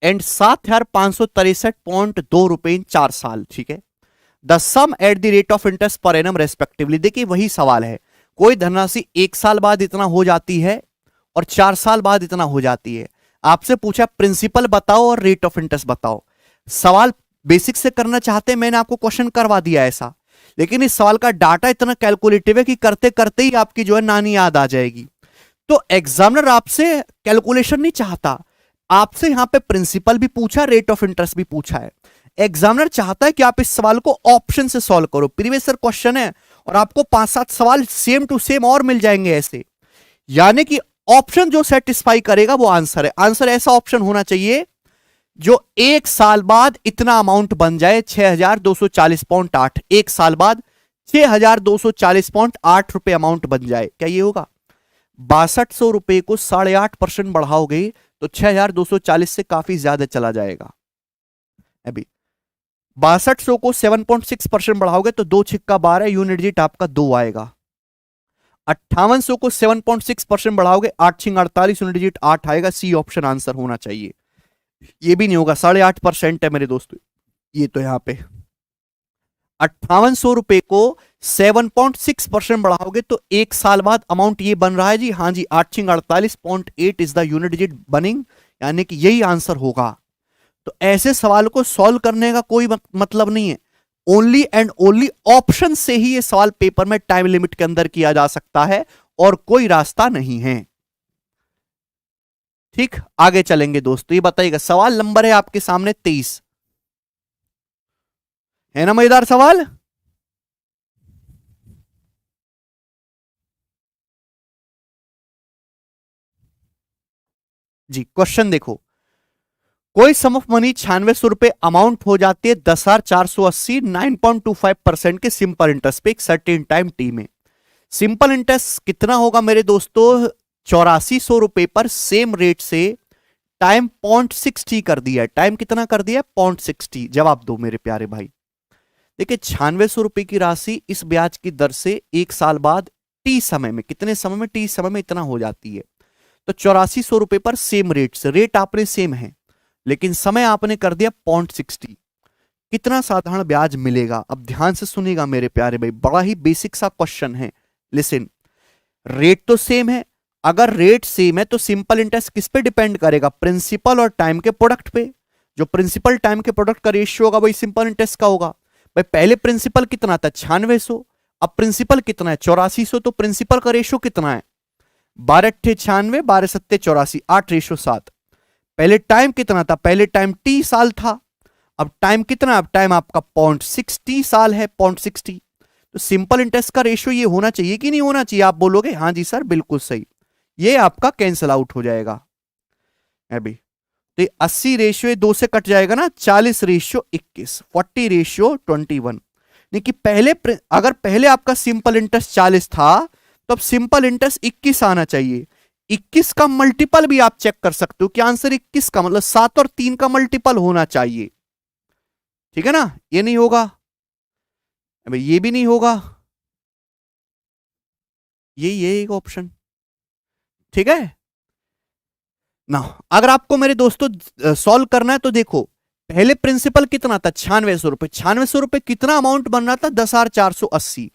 एंड 7,563.2 रुपए इन 4 साल, ठीक है। The sum at the rate of interest per annum respectively. देखिए वही सवाल है, कोई धनराशि 1 साल बाद इतना हो जाती है और 4 साल बाद इतना हो जाती है। आपसे पूछा प्रिंसिपल बताओ और रेट ऑफ इंटरेस्ट बताओ। सवाल बेसिक से करना चाहते, मैंने आपको क्वेश्चन करवा दिया ऐसा, लेकिन इस सवाल का डाटा इतना कैलकुलेटिव है कि करते करते ही आपकी जो है नानी याद आ जाएगी। तो एग्जामिनर आपसे कैलकुलेशन नहीं चाहता, आपसे यहां पे प्रिंसिपल भी पूछा, रेट ऑफ इंटरेस्ट भी पूछा है। एग्जामिनर चाहता है कि आप इस सवाल को ऑप्शन से सॉल्व करो, प्रीवियस ईयर क्वेश्चन है और आपको 5-7 सवाल सेम टू सेम और मिल जाएंगे ऐसे, यानी कि ऑप्शन जो सेटिस्फाई करेगा वो आंसर है। आंसर ऐसा ऑप्शन होना चाहिए जो एक साल बाद इतना अमाउंट बन जाए 6240.8, एक साल बाद 6240.8 रुपए अमाउंट बन जाए। क्या ये होगा? 6200 रुपए को 8.5% बढ़ाओगे तो 6240 से काफी ज्यादा चला जाएगा। अभी 6200 को 7.6% बढ़ाओगे तो 2 छिक्का 12 यूनिट डिजिट आपका 2 आएगा। 5800 को 7.6% बढ़ाओगे 8 छिंग 48 यूनिट डिजिट 8 आएगा। सी ऑप्शन आंसर होना चाहिए। ये भी नहीं होगा, 8.5% है मेरे दोस्तों, ये तो यहां पे 5800 रुपए को 7.6% बढ़ाओगे तो एक साल बाद अमाउंट ये बन रहा है जी, हाँ जी 848.8 is the unit digit Warring, यानी कि यही आंसर होगा। तो ऐसे सवाल को सॉल्व करने का कोई मतलब नहीं है, ओनली एंड ओनली ऑप्शन से ही ये सवाल पेपर में टाइम लिमिट के अंदर किया जा सकता है और कोई रास्ता नहीं है। ठीक, आगे चलेंगे दोस्तों। ये बताइएगा, सवाल नंबर है आपके सामने 23, है ना मजेदार सवाल? जी क्वेश्चन देखो, कोई सम ऑफ मनी 9600 रुपए अमाउंट हो जाती है 10,480 9.25% के सिंपल इंटरेस्ट पे एक सर्टेन टाइम टी में। सिंपल इंटरेस्ट कितना होगा मेरे दोस्तों? 8400 रुपए पर सेम रेट से टाइम 0.60 कर दिया है। टाइम कितना कर दिया? 0.60। जवाब दो मेरे प्यारे भाई। देखिए 9600 रुपए की राशि इस ब्याज की दर से एक साल बाद टी समय में, कितने समय में? टी समय में इतना हो जाती है। तो 8400 रुपए पर सेम रेट से, रेट आपने सेम है लेकिन समय आपने कर दिया 0.60, कितना साधारण ब्याज मिलेगा? अब ध्यान से सुनिएगा मेरे प्यारे भाई, बड़ा ही बेसिक सा क्वेश्चन है। लिसन, रेट तो सेम है, अगर रेट सेम है तो सिंपल इंटरेस्ट किस पे डिपेंड करेगा? प्रिंसिपल और टाइम के प्रोडक्ट पे। जो प्रिंसिपल टाइम के प्रोडक्ट का रेशियो होगा वही सिंपल इंटरेस्ट का होगा। भाई पहले प्रिंसिपल कितना था? 9600, अब प्रिंसिपल कितना है? 8400, तो प्रिंसिपल का रेशियो कितना है? 12 अट्ठे 96, 12 सत्ते 84, 8:7। पहले टाइम कितना था? पहले टाइम टी साल था, अब टाइम कितना? अब टाइम आपका 0.60 साल है, 0.60। तो सिंपल इंटरेस्ट का रेशियो ये होना चाहिए कि नहीं होना चाहिए? आप बोलोगे हाँ जी सर बिल्कुल सही, ये आपका कैंसिल आउट हो जाएगा। अभी तो 80 रेशियो 2 से कट जाएगा ना, 40 रेशियो 21, 40 रेशियो 21। देखिए पहले, अगर पहले आपका सिंपल इंटरेस्ट 40 था तो अब सिंपल इंटरेस्ट 21 आना चाहिए। 21 का मल्टीपल भी आप चेक कर सकते हो कि आंसर 21 का मतलब 7 और 3 का मल्टीपल होना चाहिए। ठीक है ना? ये नहीं होगा, अबे ये भी नहीं होगा, ये एक ऑप्शन। ठीक है ना? अगर आपको मेरे दोस्तों सॉल्व करना है तो देखो, पहले प्रिंसिपल कितना था? 9600 रुपए। 9600 रुपए कितना अमाउंट बन रहा था? 10,480।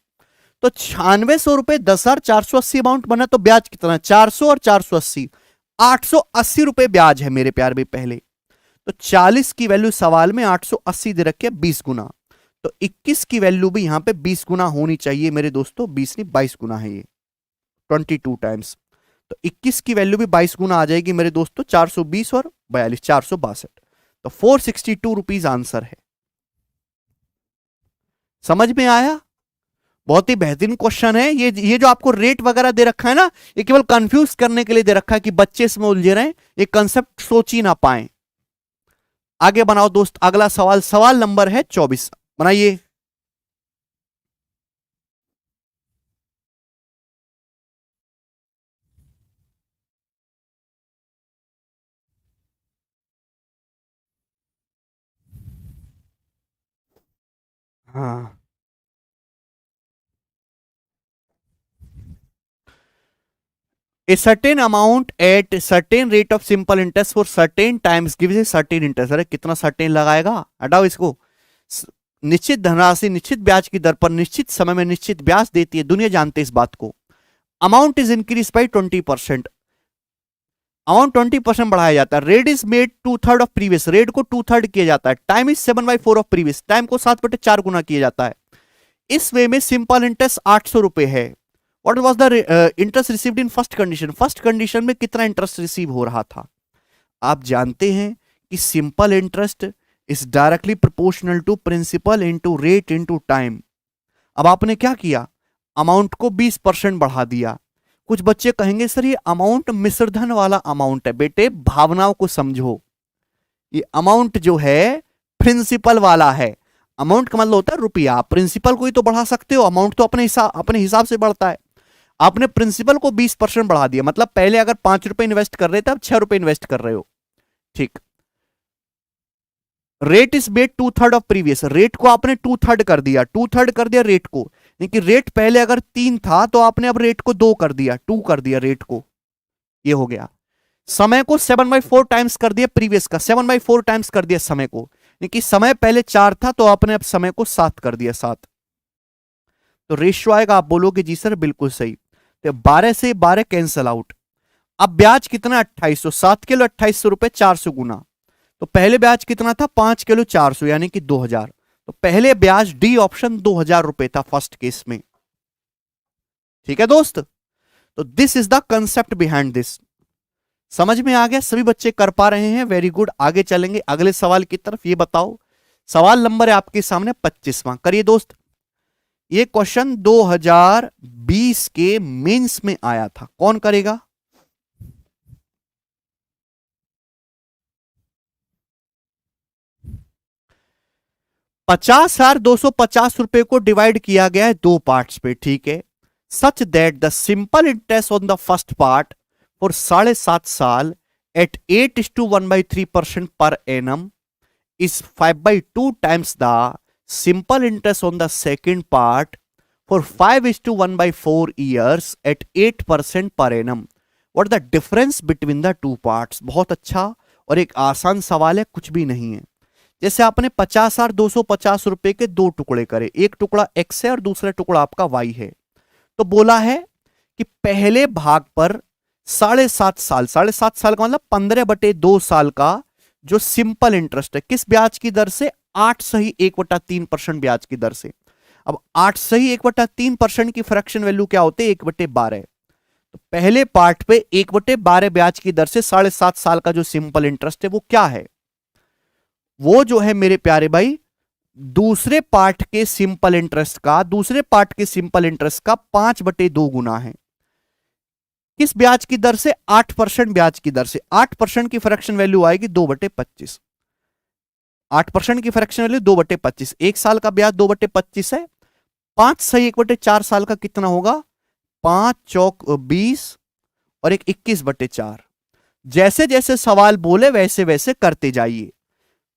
तो 9600 रुपए 10,480 अमाउंट बना तो ब्याज कितना? 400 और 480, 880 रुपए ब्याज है मेरे प्यार भाई पहले। तो 40 की वैल्यू सवाल में 880 दे रखी है 20 गुना, तो 21 की वैल्यू भी यहां पे 20 गुना होनी चाहिए मेरे दोस्तों। 20 नहीं 22 गुना है ये, 22 टाइम्स। तो 21 की वैल्यू भी 22 गुना आ जाएगी मेरे दोस्तों। 420 और 42, 462। तो 462 रुपीज आंसर है। समझ में आया? बहुत ही बेहतरीन क्वेश्चन है ये जो आपको रेट वगैरह दे रखा है ना, ये केवल कंफ्यूज करने के लिए दे रखा है कि बच्चे इसमें उलझे रहे, ये कंसेप्ट सोच ही ना पाए। आगे बनाओ दोस्त, अगला सवाल, सवाल नंबर है 24, बनाइए। हाँ, a certain amount at certain rate of simple interest for certain times gives a certain interest। अरे कितना सर्टेन लगाएगा, हटाओ इसको। निश्चित धनराशि निश्चित ब्याज की दर पर निश्चित समय में निश्चित ब्याज देती है, दुनिया जानते इस बात को। Amount is increase by 20%, amount 20% बढ़ाया जाता है। Rate is made 2/3 of previous, rate को 2/3 किया जाता है। Time is 7/4 of previous, time को 7/4 गुना किया जाता है। इस वे में सिंपल इंटरेस्ट 800 रुपए है। What was the interest received in first condition, first condition में कितना इंटरेस्ट रिसीव हो रहा था? आप जानते हैं कि simple interest is directly proportional to principal into rate into time. अब आपने क्या किया, अमाउंट को 20% बढ़ा दिया। कुछ बच्चे कहेंगे सर ये अमाउंट मिश्रधन वाला अमाउंट है। बेटे भावनाओं को समझो, ये अमाउंट जो है प्रिंसिपल वाला है। अमाउंट का मतलब होता है रुपया, प्रिंसिपल को ही तो बढ़ा सकते हो, अमाउंट तो अपने हिसाब से बढ़ता है। आपने प्रिंसिपल को 20% बढ़ा दिया, मतलब पहले अगर 5 रुपए इन्वेस्ट कर रहे थे अब 6 रुपए इन्वेस्ट कर रहे हो। ठीक। Rate is bet 2/3 of previous, rate को आपने 2/3 कर दिया, 2/3 कर दिया रेट को। लेकिन रेट पहले अगर 3 था तो आपने अब रेट को 2 कर दिया, 2 कर दिया रेट को, ये हो गया। समय को 7/4 टाइम्स कर दिया, प्रीवियस का 7/4 टाइम्स कर दिया समय को। लेकिन समय पहले 4 था तो आपने अब समय को 7 कर दिया, 7। तो रेशियो आएगा, आप बोलोगे जी सर बिल्कुल सही। तो 12 से 12 कैंसल आउट। अब ब्याज कितना, 2800, 7 किलो 2800 रुपए, 400 गुना। तो पहले ब्याज कितना था, 5 किलो 400 यानी कि 2000। तो पहले ब्याज डी ऑप्शन 2000 रुपए था फर्स्ट केस में। ठीक है दोस्त, तो this is the concept behind this. समझ में आ गया, सभी बच्चे कर पा रहे हैं, वेरी गुड। आगे चलेंगे अगले सवाल की तरफ। ये बताओ, सवाल नंबर है आपके सामने 25वां, करिए दोस्त। ये क्वेश्चन 2020 के मेंस में आया था, कौन करेगा? ₹50,250 को डिवाइड किया गया है 2 पार्ट्स पे, ठीक है। Such that the simple interest on the first part for 7.5 साल at 8:1/3% per annum is 5/2 times the simple interest on the second part for 5:1/4 years at 8% per annum. What the difference between the two parts? बहुत अच्छा और एक आसान सवाल है, कुछ भी नहीं है। जैसे आपने 50,250 रुपए के 2 टुकड़े करे, एक टुकड़ा x है और दूसरा टुकड़ा आपका y है। तो बोला है कि पहले भाग पर 7.5 साल, 7.5 साल का मतलब 15/2 साल का जो सिंपल इंटरेस्ट है, किस ब्याज की दर से, 8/1/3% ब्याज की दर से। अब 8/1/3% की फ्रैक्शन वैल्यू क्या होते हैं, 1/12। तो पहले पार्ट पे 1/12 ब्याज की दर से 7.5 साल का जो सिंपल इंटरेस्ट है वो क्या है, वो जो है मेरे प्यारे भाई दूसरे पार्ट के सिंपल इंटरेस्ट का, दूसरे पार्ट के सिंपल इंटरेस्ट का 5/2 गुना है। किस ब्याज की दर से, 8% ब्याज की दर से। 8% की फ्रैक्शन वैल्यू आएगी 2/25। 8% की फ्रैक्शन वैल्यू 2/25, एक साल का ब्याज 2/25 है। 5 सही 1/4 साल का कितना होगा, 5 चौक 20 और एक 21/4। जैसे जैसे सवाल बोले वैसे वैसे करते जाइए।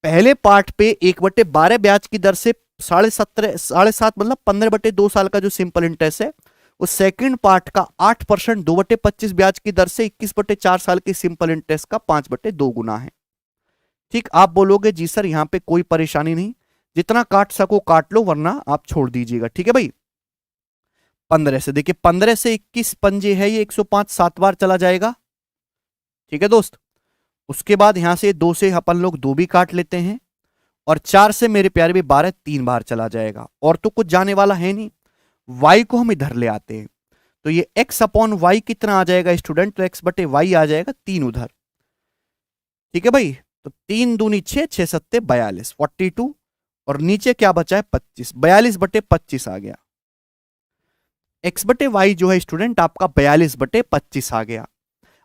पहले पार्ट पे 1/12 ब्याज की दर से 7.5 मतलब 15/2 साल का जो सिंपल इंटरेस्ट है, उस सेकंड पार्ट का 8% 2/25 ब्याज की दर से 21/4 साल के सिंपल इंटरेस्ट का 5/2 गुना है। ठीक, आप बोलोगे जी सर यहां पे कोई परेशानी नहीं, जितना काट सको काट लो वरना आप छोड़ दीजिएगा। ठीक है भाई, 15 से देखिए, 15 से 21 पंजे है, ये 105 7 बार चला जाएगा। ठीक है दोस्त, उसके बाद यहां से 2 से अपन लोग 2 भी काट लेते हैं, और 4 से मेरे प्यारे भी 12 3 बार चला जाएगा, और तो कुछ जाने वाला है नहीं। y को हम इधर ले आते हैं, तो ये x/y कितना आ जाएगा स्टूडेंट, तो x/y आ जाएगा 3 उधर। ठीक है भाई, तो 3 दूनी 6, 6 सत्ते 42, 42, और नीचे क्या बचा है 25, 42/25 आ गया। x/y जो है स्टूडेंट आपका 42/25 आ गया।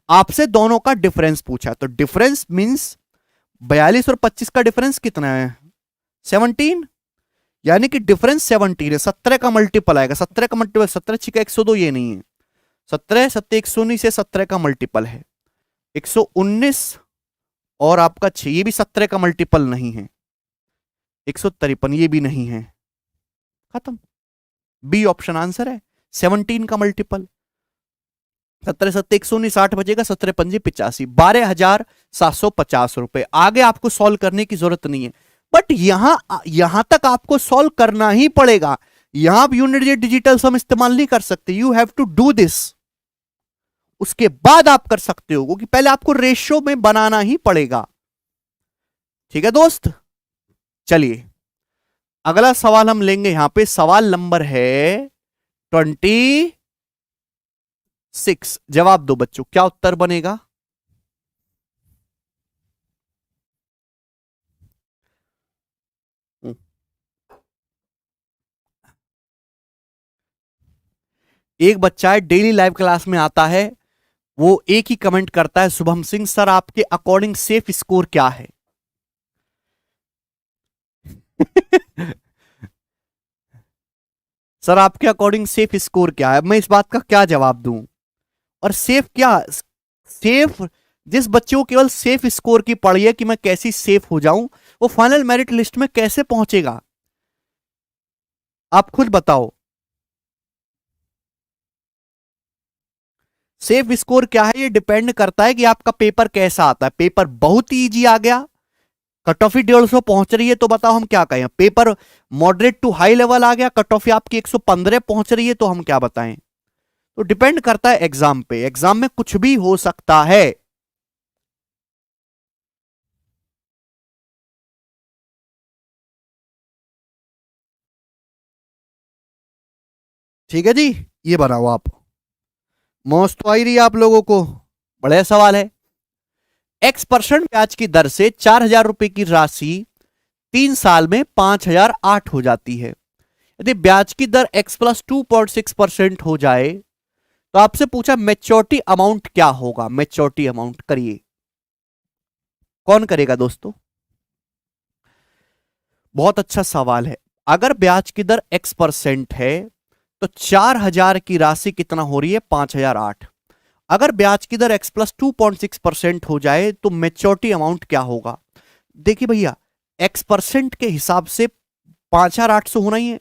आपसे दोनों का डिफरेंस पूछा, तो डिफरेंस मींस 42 और 25 का डिफरेंस कितना है, 17, यानी कि डिफरेंस 17 है। 17 का मल्टीपल आएगा, 17 का मल्टीपल 17 छिका 102, ये नहीं है, 17 7 119 से 17 का मल्टीपल है 119, और आपका 6 ये भी 17 का मल्टीपल नहीं है, 153 ये भी नहीं है, खत्म। बी ऑप्शन आंसर है, 17 का मल्टीपल। 17 7 119, 8 बचेगा, 17 पंजे 85, 12,750 रुपए। आगे आपको सॉल्व करने की जरूरत नहीं है, बट यहां तक आपको सॉल्व करना ही पड़ेगा। यहां आप यूनिट डिजिटल सम इस्तेमाल नहीं कर सकते, you have to do this, उसके बाद आप कर सकते हो, क्योंकि पहले आपको रेशियो में बनाना ही पड़ेगा। ठीक है दोस्त, चलिए अगला सवाल हम लेंगे। यहां पे सवाल नंबर है 26। जवाब दो बच्चों, क्या उत्तर बनेगा? एक बच्चा है, डेली लाइव क्लास में आता है, वो एक ही कमेंट करता है, शुभम सिंह सर आपके अकॉर्डिंग सेफ स्कोर क्या है? सर आपके अकॉर्डिंग सेफ स्कोर क्या है? मैं इस बात का क्या जवाब दूं? और सेफ क्या, सेफ, जिस बच्चे को केवल सेफ स्कोर की पड़ी है कि मैं कैसी सेफ हो जाऊं, वो फाइनल मेरिट लिस्ट में कैसे पहुंचेगा? आप खुद बताओ। सेफ स्कोर क्या है, ये डिपेंड करता है कि आपका पेपर कैसा आता है। पेपर बहुत इजी आ गया, कट ऑफ ही 150 पहुंच रही है, तो बताओ हम क्या कहें? Paper moderate to high level आ गया, कट ऑफ आपकी 115 पहुंच रही है, तो हम क्या बताएं? तो डिपेंड करता है एग्जाम पे, एग्जाम में कुछ भी हो सकता है। ठीक है जी, ये बनाओ आप। मौज तो आई रही है आप लोगों को? बड़े सवाल है। X% ब्याज की दर से 4,000 रुपए की राशि 3 साल में 5,008 हो जाती है। यदि ब्याज की दर x प्लस 2.6% हो जाए तो आपसे पूछा मैच्योरिटी अमाउंट क्या होगा? मैच्योरिटी अमाउंट करिए, कौन करेगा दोस्तों? बहुत अच्छा सवाल है। अगर ब्याज की दर x% है तो 4,000 की राशि कितना हो रही है? 5,008। अगर ब्याज की दर x प्लस 2.6% हो जाए तो मेच्योरिटी अमाउंट क्या होगा? देखिए भैया, x% के हिसाब से 5,800 होना ही है।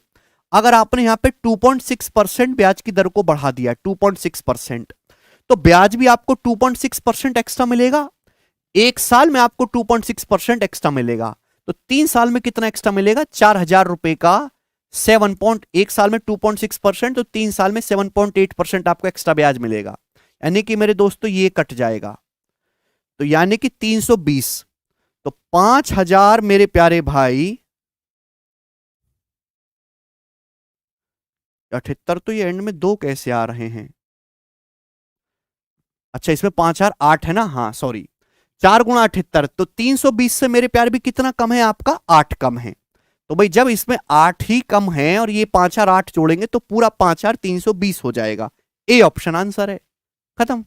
अगर आपने यहां पे 2.6% ब्याज की दर को बढ़ा दिया, 2.6%, तो ब्याज भी आपको 2.6% एक्स्ट्रा मिलेगा। एक साल में आपको 2.6% एक्स्ट्रा मिलेगा, तो 3 साल में कितना एक्स्ट्रा मिलेगा? 4,000 रुपए का 1 साल में 2.6%, तो 3 साल में 7.8% आपको एक्स्ट्रा ब्याज मिलेगा। यानी कि मेरे दोस्तों ये कट जाएगा, तो यानी कि 320। तो 5,000 मेरे प्यारे भाई, 78, तो ये एंड में 2 कैसे आ रहे हैं? अच्छा, इसमें 5,008 है ना, हाँ सॉरी, 4 गुणा 78, तो 320 से मेरे प्यारे भी कितना कम है आपका? 8 कम है। तो भाई जब इसमें 8 ही कम है और ये 5,008 जोड़ेंगे तो पूरा 5,320 हो जाएगा। ए ऑप्शन आंसर है, खत्म।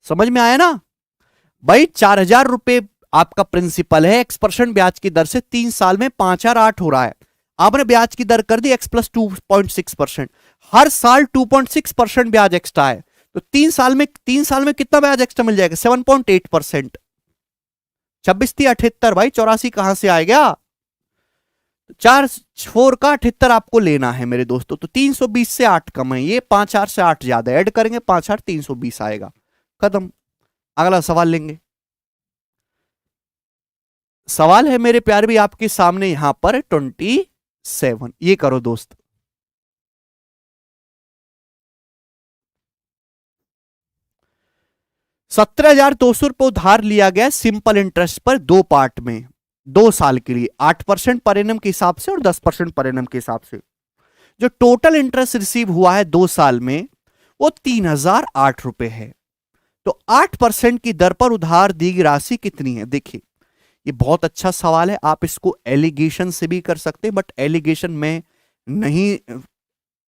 समझ में आया ना भाई? 4,000 रुपए आपका प्रिंसिपल है, X% ब्याज की दर से 3 साल में 5,008 हो रहा है। आपने ब्याज की दर कर दी x प्लस 2.6%, हर साल 2.6% ब्याज एक्स्ट्रा है, तो 3 साल में कितना ब्याज एक्स्ट्रा मिल जाएगा? 7.8%। 26 थी 78 भाई, 84 कहां से आएगा? 4 4 का 78 आपको लेना है मेरे दोस्तों, तो 320 से 8 कम है, ये 5,000 से 8 ज्यादा, ऐड करेंगे 5,320 आएगा, खत्म। अगला सवाल लेंगे। सवाल है मेरे प्यारे भी आपके सामने यहां पर 27, ये करो दोस्त। ₹17,200 उधार लिया गया सिंपल इंटरेस्ट पर 2 पार्ट में, 2 साल के लिए, 8% पर एनम के हिसाब से और 10% पर एनम के हिसाब से। जो टोटल इंटरेस्ट रिसीव हुआ है 2 साल में वो ₹3,008 है। तो 8% की दर पर उधार दी गई राशि कितनी है? देखिए, ये बहुत अच्छा सवाल है। आप इसको एलिगेशन से भी कर सकते हैं, बट एलिगेशन में नहीं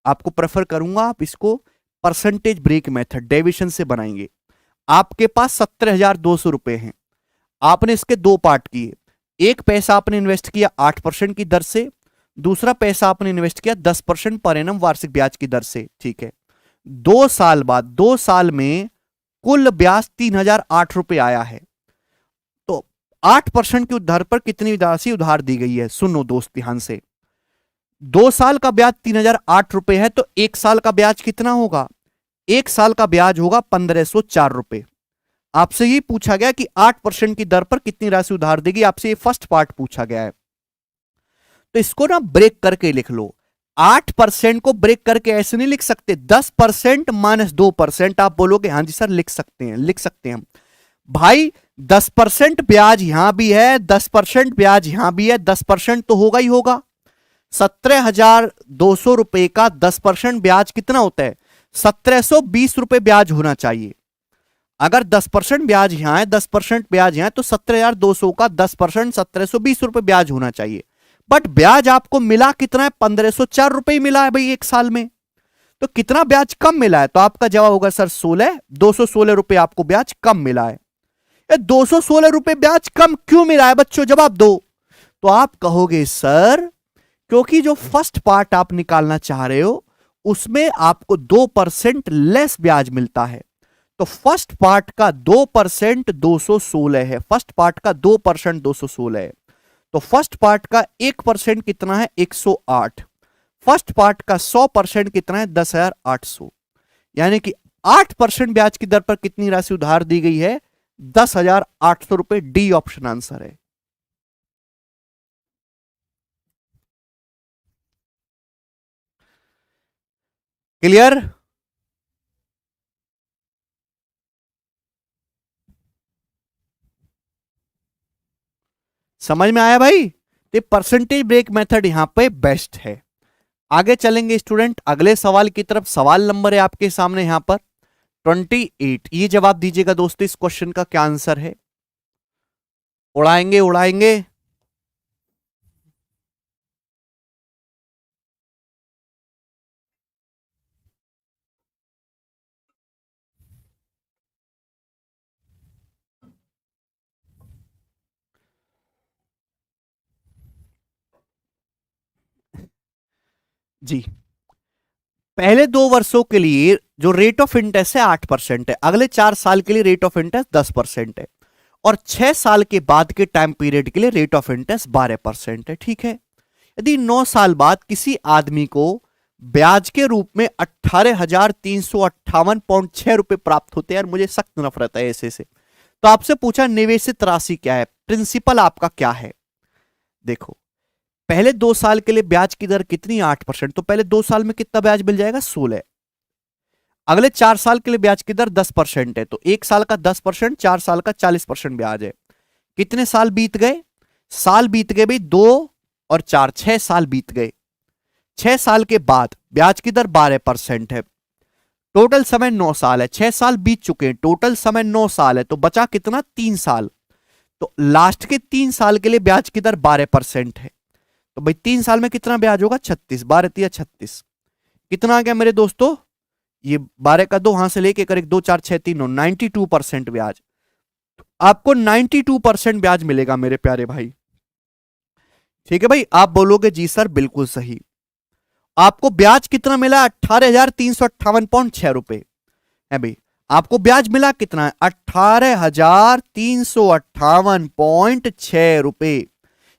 आपको प्रेफर करूंगा। आप इसको परसेंटेज ब्रेक मेथड, डेविएशन से बनाएंगे। आपके पास ₹17,200 हैं, आपने इसके 2 पार्ट किए। एक पैसा आपने इन्वेस्ट किया 8% की दर से, दूसरा पैसा आपने इन्वेस्ट किया 10% पर एनम वार्षिक ब्याज की दर से, ठीक है। 2 साल बाद, 2 साल में कुल ब्याज ₹3,008 आया है। तो 8% की दर पर कितनी राशि उधार दी गई है? सुनो दोस्त ध्यान से, 2 साल का ब्याज ₹3,008 है, तो 1 साल का ब्याज कितना होगा? 1 साल का ब्याज होगा ₹1,504। आपसे ये पूछा गया कि 8% की दर पर कितनी राशि उधार देगी, आपसे ये फर्स्ट पार्ट पूछा गया है। तो इसको ना ब्रेक करके लिख लो। 8% को ब्रेक करके ऐसे नहीं लिख सकते, 10% माइनस 2%। आप बोलोगे हाँ जी सर लिख सकते हैं, लिख सकते हैं भाई। 10% ब्याज यहां भी है, 10% ब्याज यहां भी है, 10% तो होगा ही होगा। ₹17,200 का 10% ब्याज कितना होता है? ₹1,720 ब्याज होना चाहिए। अगर 10% ब्याज यहां है, 10% ब्याज यहां है, तो 17,200 का 10% ₹1,720 ब्याज होना चाहिए। बट ब्याज आपको मिला कितना है? 1504 रुपए ही मिला है भाई एक साल में। तो कितना ब्याज कम मिला है? तो आपका जवाब होगा सर 16, 216 रुपए आपको ब्याज कम मिला है। 216 रुपए ब्याज कम क्यों मिला है बच्चों? जवाब दो। तो आप कहोगे सर क्योंकि जो फर्स्ट पार्ट आप निकालना चाह रहे हो उसमें आपको 2% लेस ब्याज मिलता है। तो फर्स्ट पार्ट का 2% 216 है। फर्स्ट पार्ट का 2% 216 है। तो फर्स्ट पार्ट का 1% कितना है? 108। फर्स्ट पार्ट का 100% कितना है? 10,800। यानी कि 8% ब्याज की दर पर कितनी राशि उधार दी गई है? 10,800 रुपए। डी ऑप्शन आंसर है। क्लियर? समझ में आया भाई? तो परसेंटेज ब्रेक मेथड यहां पे बेस्ट है। आगे चलेंगे स्टूडेंट अगले सवाल की तरफ। सवाल नंबर है आपके सामने यहां पर 28। ये जवाब दीजिएगा दोस्तों, इस क्वेश्चन का क्या आंसर है? उड़ाएंगे उड़ाएंगे। जी, पहले 2 वर्षों के लिए जो रेट ऑफ इंटरेस्ट है 8% है। अगले 4 साल के लिए रेट ऑफ इंटरेस्ट 10% है। और 6 साल के बाद के टाइम पीरियड के लिए रेट ऑफ इंटरेस्ट 12% है। ठीक है। यदि 9 साल बाद किसी आदमी को ब्याज के रूप में 18,358.6 रुपए प्राप्त होते हैं, यार मुझे सख्त नफरत है ऐसे से, तो आपसे पूछा निवेशित राशि क्या है, प्रिंसिपल आपका क्या है? देखो, पहले 2 साल के लिए ब्याज की दर कितनी? 8%। तो पहले 2 साल में कितना ब्याज मिल जाएगा? 16। अगले 4 साल के लिए ब्याज की दर 10% है। तो 1 साल का 10%, 4 साल का 40% ब्याज है। कितने साल बीत गए? साल बीत गए भाई 2 और 4, 6 साल बीत गए। 6 साल के बाद ब्याज की दर 12% है। टोटल समय 9 साल है। 6 साल बीत चुके हैं, टोटल समय 9 साल है। तो बचा कितना? 3 साल। तो लास्ट के 3 साल के लिए ब्याज की दर 12% है। तो भाई 3 साल में कितना ब्याज होगा? 36। 12 × 36 कितना आ गया मेरे दोस्तों? ये 12 का 2 वहां से लेके कर 2 4 6 3 9, 92% ब्याज। आपको 92% ब्याज मिलेगा मेरे प्यारे भाई। ठीक है भाई, आप बोलोगे जी सर बिल्कुल सही। आपको ब्याज कितना मिला? 18,358.6 रुपए है भाई। आपको ब्याज मिला कितना है? 18,358.6 रुपए।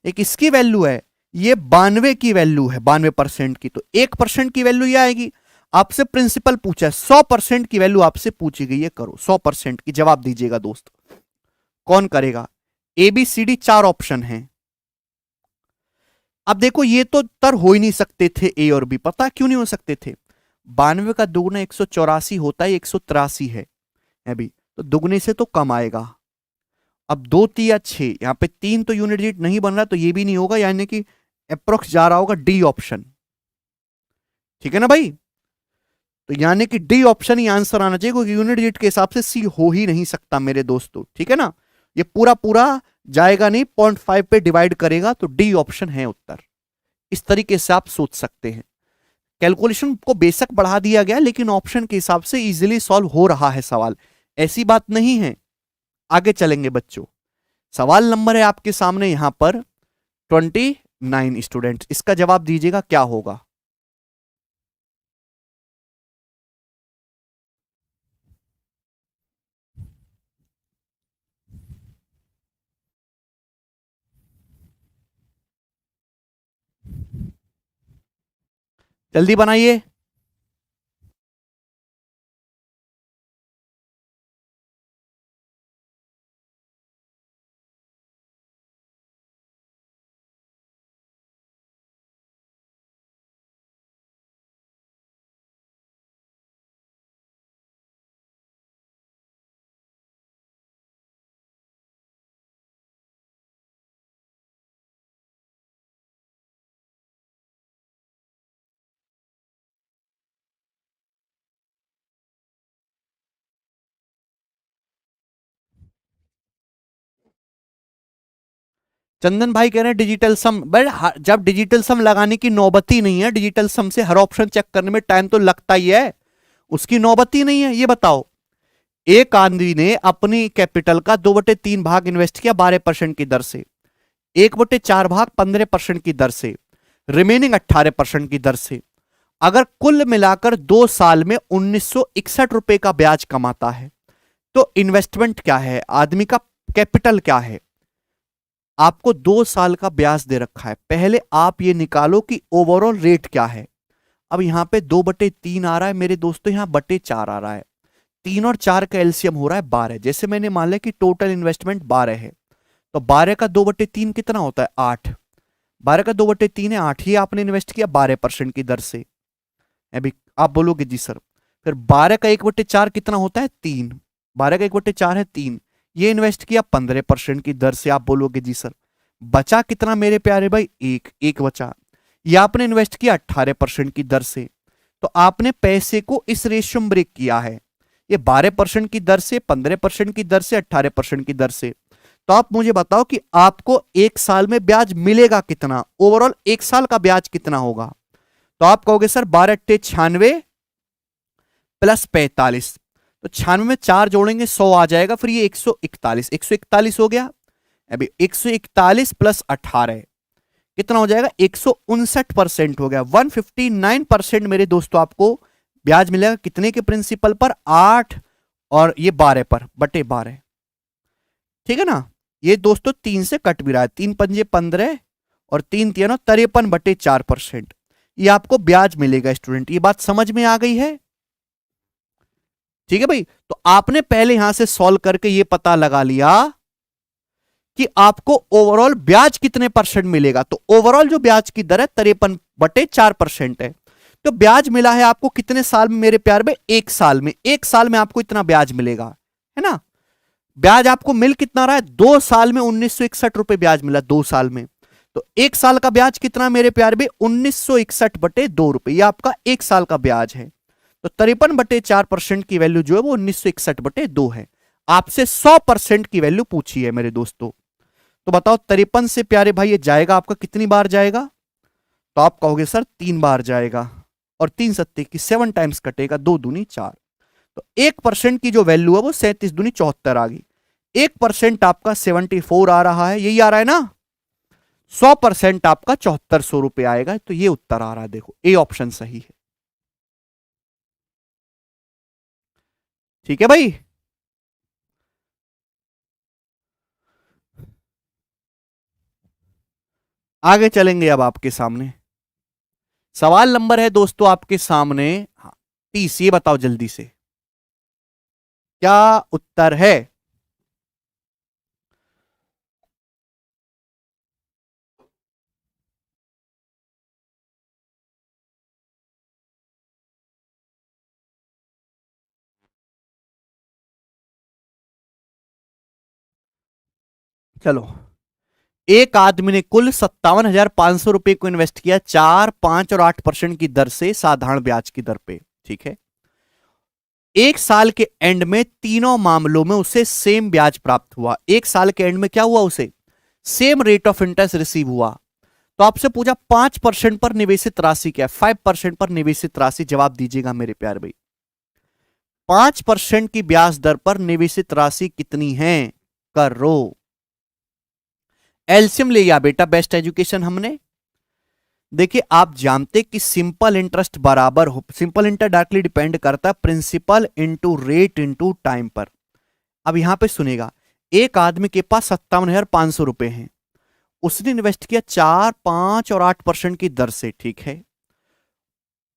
एक इसकी वैल्यू है, ये 92 की वैल्यू है, 92% की। तो 1% की वैल्यू ये आएगी। आपसे प्रिंसिपल पूछा है, 100% की वैल्यू आपसे पूछी गई है, करो 100% की। जवाब दीजिएगा दोस्त, कौन करेगा? ABCD 4 ऑप्शन है। अब देखो, ये तो तर हो ही नहीं सकते थे ए और बी। पता क्यों नहीं हो सकते थे? 92 का दुगना 184 होता है, 183 है अभी। तो दुगने से तो कम आएगा। अब 2 3 या 6, यहां पे 3 तो यूनिट डिजिट नहीं बन रहा, तो ये भी नहीं होगा, यानी कि अप्रोक्स जा रहा होगा डी ऑप्शन। ठीक है ना भाई? तो यानी कि डी ऑप्शन ही आंसर आना चाहिए, क्योंकि यूनिट डिजिट के हिसाब से सी हो ही नहीं सकता मेरे दोस्तों। ठीक है ना? ये पूरा पूरा जाएगा नहीं, 0.5 पे डिवाइड करेगा, तो डी ऑप्शन है उत्तर। इस तरीके से आप सोच सकते हैं। कैलकुलेशन को बेशक बढ़ा दिया गया, लेकिन ऑप्शन के हिसाब से इजीली सॉल्व हो रहा है सवाल, ऐसी बात नहीं है। आगे चलेंगे बच्चों। सवाल नंबर है आपके सामने यहां पर 29। स्टूडेंट इसका जवाब दीजिएगा क्या होगा? जल्दी बनाइए। चंदन भाई कह रहे हैं डिजिटल सम, बट जब डिजिटल सम लगाने की नौबत ही नहीं है, डिजिटल सम से हर ऑप्शन चेक करने में टाइम तो लगता ही है, उसकी नौबत ही नहीं है। ये बताओ, एक आदमी ने अपनी कैपिटल का 2/3 भाग इन्वेस्ट किया 12% की दर से, 1/4 भाग 15% की दर से, रिमेनिंग 18% की दर से। अगर कुल मिलाकर 2 साल में 1961 रुपए का ब्याज कमाता है, तो इन्वेस्टमेंट क्या है, आदमी का कैपिटल क्या है। आपको 2 साल का ब्याज दे रखा है, पहले आप ये निकालो कि ओवरऑल रेट क्या है। अब यहां पे 2/3 आ रहा है मेरे दोस्तों, यहां 4 आ रहा है, 3 और 4 का एलसीएम हो रहा है 12। जैसे मैंने मान लिया कि टोटल इन्वेस्टमेंट 12 है, तो 12 का 2/3 कितना होता है, 8। 12 का 2/3 है 8, ही आपने इन्वेस्ट किया 12% की दर से। अभी आप बोलोगे जी सर, फिर 12 का 1/4 कितना होता है, 3। 12 का 1/4 है 3, ये इन्वेस्ट किया 15% की दर से। आप बोलोगे जी सर बचा कितना मेरे प्यारे भाई, एक बचा। ये आपने इन्वेस्ट किया 18% की दर से। तो आपने पैसे को इस रेशियो में ब्रेक किया है, ये 12% की दर से, 15% की दर से, 18% की दर से। तो आप मुझे बताओ कि आपको 1 साल में ब्याज मिलेगा कितना, ओवरऑल 1 साल का ब्याज कितना होगा। तो आप कहोगे सर 12 × 96 प्लस 45, तो 96 में 4 जोड़ेंगे 100 आ जाएगा, फिर ये 141, 141 हो गया। अभी 141 प्लस 18 कितना हो जाएगा, 159% हो गया। 159% मेरे दोस्तों आपको ब्याज मिलेगा कितने के प्रिंसिपल पर, 8 और ये 12 पर बटे 12। ठीक है ना, ये दोस्तों 3 से कट भी रहा है, 3 पंजे 15 और 3 3 53/4%। ये आपको ब्याज मिलेगा स्टूडेंट, ये बात समझ में आ गई है। ठीक है भाई, तो आपने पहले यहां से सॉल्व करके ये पता लगा लिया कि आपको ओवरऑल ब्याज कितने परसेंट मिलेगा। तो ओवरऑल जो ब्याज की दर है 53/4% है। तो ब्याज मिला है आपको कितने साल में मेरे प्यार में, 1 साल में। 1 साल में आपको इतना ब्याज मिलेगा, है ना। ब्याज आपको मिल कितना रहा है, 2 साल में 1961 रुपए ब्याज मिला 2 साल में। तो 1 साल का ब्याज कितना मेरे प्यार में, 1961/2 रुपए, ये आपका 1 साल का ब्याज है। तो 53/4% की वैल्यू जो है वो 1961/2 है। आपसे 100% की वैल्यू पूछी है मेरे दोस्तों। तो बताओ 53 से प्यारे भाई ये जाएगा आपका कितनी बार जाएगा, तो आप कहोगे सर 3 बार जाएगा, और 3 सत्ते की 7 टाइम्स कटेगा, 2 दूनी 4। तो 1% की जो वैल्यू है वो 37 दूनी 74 आ गई। 1% आपका 74 आ रहा है, यही आ रहा है ना। 100% आपका 7400 रुपए आएगा। तो ये उत्तर आ रहा है, देखो ए ऑप्शन सही है। ठीक है भाई, आगे चलेंगे अब आपके सामने। सवाल नंबर है दोस्तों आपके सामने 30, ये बताओ जल्दी से क्या उत्तर है। चलो, एक आदमी ने कुल 57,500 रुपए को इन्वेस्ट किया 4, 5 और 8% की दर से, साधारण ब्याज की दर पे। ठीक है, 1 साल के एंड में तीनों मामलों में उसे सेम ब्याज प्राप्त हुआ। 1 साल के एंड में क्या हुआ, उसे same rate of interest receive हुआ। तो आपसे पूछा 5% पर निवेशित राशि क्या है, 5% पर निवेशित राशि। जवाब दीजिएगा मेरे प्यारे भाई, 5% की ब्याज दर पर निवेशित राशि कितनी है, करो एलसीएम ले या बेटा। बेस्ट एजुकेशन हमने, देखिए आप जानते कि सिंपल इंटरेस्ट बराबर हो, सिंपल इंटरेस्ट डायरेक्टली डिपेंड करता है principal into rate into time पर। अब यहां पे सुनेगा, एक आदमी के पास 57,500 रुपए हैं, उसने इन्वेस्ट किया 4, 5 और 8% की दर से। ठीक है,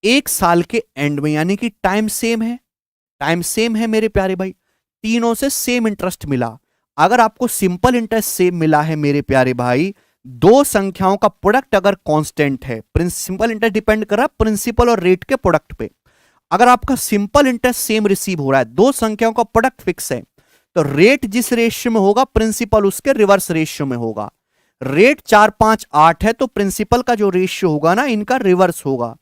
1 साल के एंड में, यानी कि टाइम सेम है, टाइम सेम है मेरे प्यारे भाई, तीनों से सेम इंटरेस्ट मिला। अगर आपको सिंपल इंटरेस्ट सेम मिला है मेरे प्यारे भाई, दो संख्याओं का प्रोडक्ट अगर कांस्टेंट है, सिंपल इंटरेस्ट डिपेंड कर रहा है प्रिंसिपल और रेट के प्रोडक्ट पे। अगर आपका सिंपल इंटरेस्ट सेम रिसीव हो रहा है, दो संख्याओं का प्रोडक्ट फिक्स है, तो रेट जिस रेशियो में होगा प्रिंसिपल उसके रिवर्स रेशियो में होगा। रेट 4, 5, 8 है, तो प्रिंसिपल का जो रेशियो होगा ना, इनका रिवर्स होगा।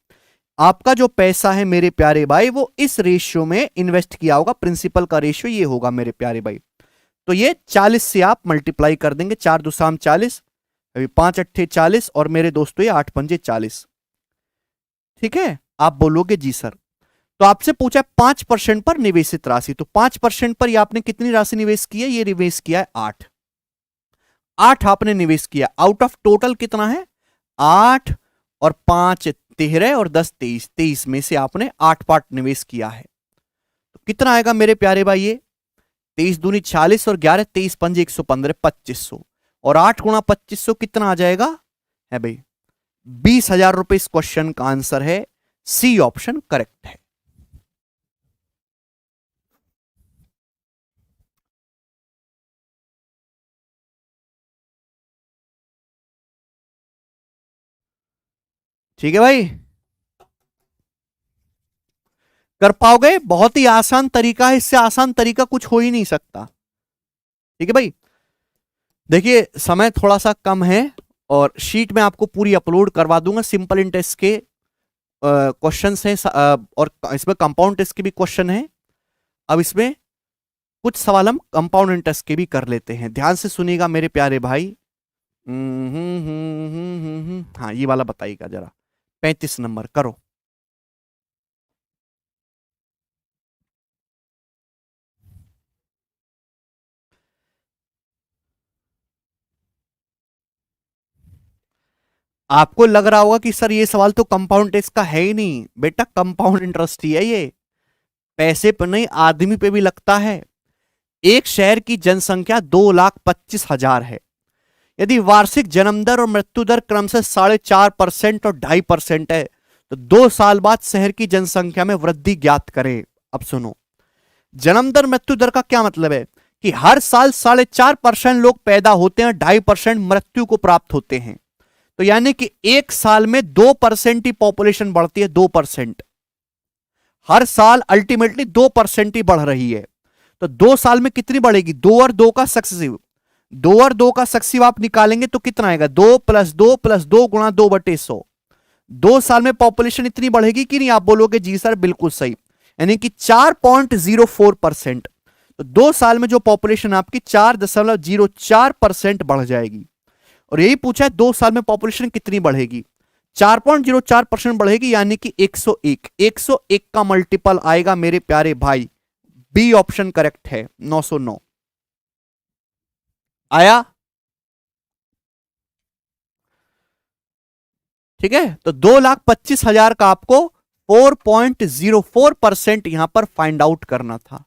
आपका जो पैसा है मेरे प्यारे भाई वो इस रेशियो में इन्वेस्ट किया होगा, प्रिंसिपल का रेशियो ये होगा मेरे प्यारे भाई। तो ये 40 से आप मल्टीप्लाई कर देंगे, 4 2 40, अभी 5 अट्ठे 40 और मेरे दोस्तों ये 8 पंजे 40। ठीक है, आप बोलोगे जी सर। तो आपसे पूछा 5% पर निवेशित राशि, तो 5% पर ये आपने कितनी राशि निवेश की है? ये निवेश किया है 8। 8 आपने निवेश किया, आउट ऑफ टोटल कितना है? 8 और 5 13 और 10 23, 23 में से आपने 8 पार्ट निवेश किया है। तो कितना आएगा मेरे प्यारे भाई? ये 23 दूनी 40 और 11 23 पंजे 115 2500, और 8 गुणा 2500 कितना आ जाएगा? है भाई 20,000 रुपए। इस क्वेश्चन का आंसर है सी ऑप्शन करेक्ट है। ठीक है भाई, कर पाओगे? बहुत ही आसान तरीका है, इससे आसान तरीका कुछ हो ही नहीं सकता। ठीक है भाई, देखिए समय थोड़ा सा कम है और शीट में आपको पूरी अपलोड करवा दूंगा। सिंपल इंटरेस्ट के क्वेश्चन हैं और इसमें कंपाउंड टेस्ट के भी क्वेश्चन हैं। अब इसमें कुछ सवाल हम कंपाउंड इंटरेस्ट के भी कर लेते हैं, ध्यान से सुनिएगा मेरे प्यारे भाई। हाँ ये वाला बताइएगा जरा, 35 नंबर करो। आपको लग रहा होगा कि सर ये सवाल तो कंपाउंड टेस्ट का है ही नहीं। बेटा कंपाउंड इंटरेस्ट ही है ये, पैसे पर नहीं आदमी पे भी लगता है। एक शहर की जनसंख्या 2,25,000 है। यदि वार्षिक जन्म दर और मृत्यु दर क्रमशः 4.5% और 2.5% है, तो 2 साल बाद शहर की जनसंख्या में वृद्धि ज्ञात करें। अब सुनो, जन्म दर मृत्यु दर का क्या मतलब है कि हर साल 4.5% लोग पैदा होते हैं, 2.5% मृत्यु को प्राप्त होते हैं। तो यानी कि एक साल में 2% ही पॉपुलेशन बढ़ती है, 2%। हर साल अल्टीमेटली 2% ही बढ़ रही है। तो 2 साल में कितनी बढ़ेगी? 2 और 2 का सक्सेसिव, 2 और 2 का सक्सेसिव आप निकालेंगे तो कितना आएगा? 2 + 2 + 2 गुणा 2/100। 2 साल में पॉपुलेशन इतनी बढ़ेगी कि नहीं? आप बोलोगे जी सर बिल्कुल सही, यानी कि 4.04%। तो 2 साल में जो पॉपुलेशन आपकी 4.04% बढ़ जाएगी। और यही पूछा है 2 साल में पॉपुलेशन कितनी बढ़ेगी? 4.04% बढ़ेगी, यानी कि 101। 101 का मल्टीपल आएगा मेरे प्यारे भाई, बी ऑप्शन करेक्ट है, 909 आया। ठीक है, तो 2,25,000 का आपको 4.04% यहां पर फाइंड आउट करना था।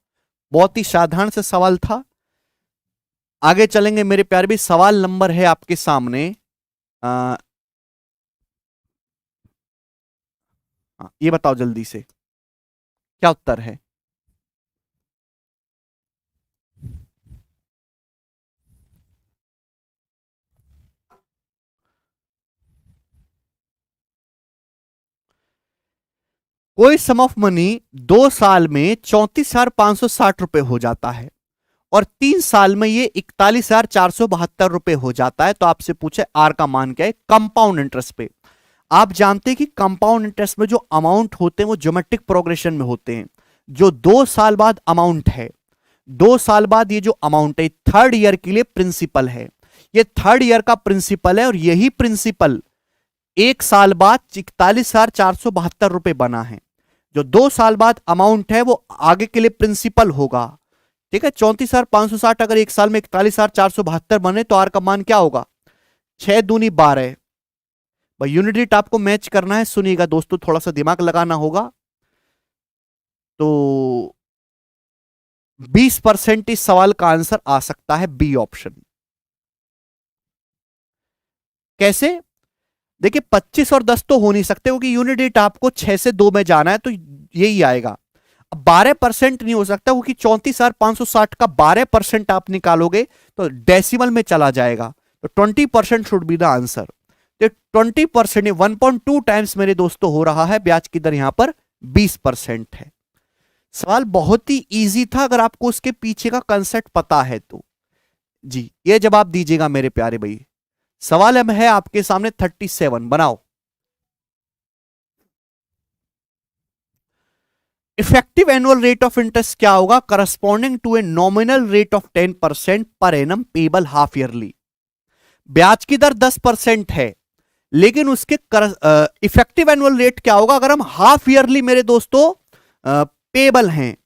बहुत ही साधारण से सवाल था। आगे चलेंगे मेरे प्यारे भी, सवाल नंबर है आपके सामने। ये बताओ जल्दी से क्या उत्तर है? कोई सम ऑफ मनी 2 साल में 34,560 रुपए हो जाता है और 3 साल में ये 41,472 रुपए हो जाता है। तो आपसे पूछे आर का मान क्या है कंपाउंड इंटरेस्ट पे। आप जानते हैं कि कंपाउंड इंटरेस्ट में जो अमाउंट होते हैं वो ज्योमेट्रिक प्रोग्रेशन में होते हैं। जो 2 साल बाद अमाउंट है, 2 साल बाद ये जो अमाउंट है थर्ड ईयर के लिए प्रिंसिपल है। ये थर्ड ईयर का प्रिंसिपल है और यही प्रिंसिपल 1 साल बाद 41,472 रुपए बना है। जो 2 साल बाद अमाउंट है वो आगे के लिए प्रिंसिपल होगा। ठीक है, 34,560 अगर 1 साल में 41,472 बने तो आर का मान क्या होगा? 6 दूनी 12। भाई यूनिट रेट आपको मैच करना है, सुनिएगा दोस्तों, थोड़ा सा दिमाग लगाना होगा। तो 20% इस सवाल का आंसर आ सकता है बी ऑप्शन। कैसे? देखिए 25 और 10 तो हो नहीं सकते क्योंकि यूनिट रेट आपको 6 से 2 में जाना है, तो यही आएगा। 12% नहीं हो सकता क्योंकि 34,560 का 12% आप निकालोगे तो डेसिमल में चला जाएगा। तो 20% शुड बी द आंसर। तो 20% 1.2 टाइम्स मेरे दोस्तों हो रहा है, ब्याज की दर यहां पर 20% है। सवाल बहुत ही इजी था अगर आपको उसके पीछे का कंसेप्ट पता है तो। जी ये जवाब दीजिएगा मेरे प्यारे भाई। सवाल अब है आपके सामने 37, बनाओ। Effective annual rate of interest क्या होगा? Corresponding to a nominal rate of 10% per annum payable half yearly. ब्याज की दर 10% है, लेकिन उसके इफेक्टिव एनुअल रेट क्या होगा अगर हम हाफ ईयरली मेरे दोस्तों पेबल हैं।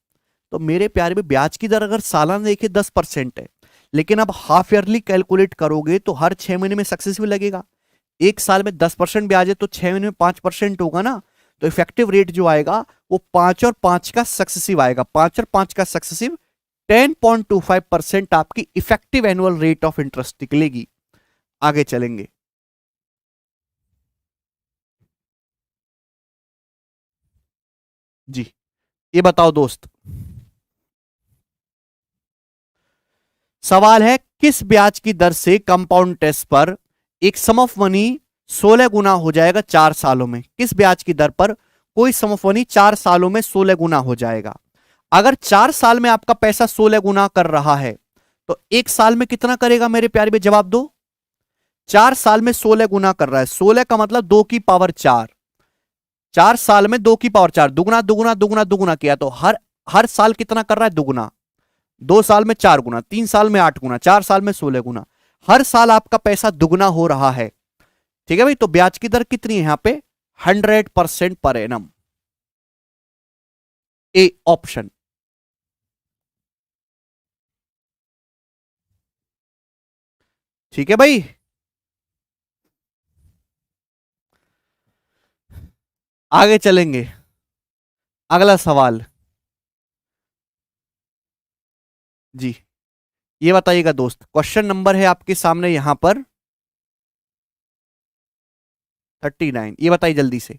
तो मेरे प्यारे में ब्याज की दर अगर सालाना देखिए 10% है, लेकिन अब हाफ ईयरली कैलकुलेट करोगे तो हर 6 महीने में सक्सेसिव लगेगा। एक साल में 10% ब्याज है तो 6 महीने में 5% होगा ना, तो इफेक्टिव रेट जो आएगा वो 5 और 5 का सक्सेसिव आएगा। 5 और 5 का सक्सेसिव 10.25% आपकी effective annual rate of interest निकलेगी। आगे चलेंगे। जी, ये बताओ दोस्त, सवाल है किस ब्याज की दर से कंपाउंड टेस्ट पर एक सम ऑफ मनी 16 गुना हो जाएगा 4 सालों में? किस ब्याज की दर पर कोई सम ऑफ मनी 4 सालों में 16 गुना हो जाएगा? अगर 4 साल में आपका पैसा 16 गुना कर रहा है तो एक साल में कितना करेगा मेरे प्यारे में? जवाब दो। 4 साल में 16 गुना कर रहा है, 16 का मतलब 2 की पावर 4। 4 साल में 2 की पावर 4, दुगुना दुगुना दुगुना दुगुना किया तो हर हर साल कितना कर रहा है? दुगुना। 2 साल में 4 गुना, 3 साल में 8 गुना, 4 साल में 16 गुना। हर साल आपका पैसा दुगुना हो रहा है। ठीक है भाई, तो ब्याज की दर कितनी है यहां पे? 100% पर एनम। A option. ठीक है भाई, आगे चलेंगे। अगला सवाल जी, ये बताइएगा दोस्त, क्वेश्चन नंबर है आपके सामने यहां पर 39। ये बताइए जल्दी से।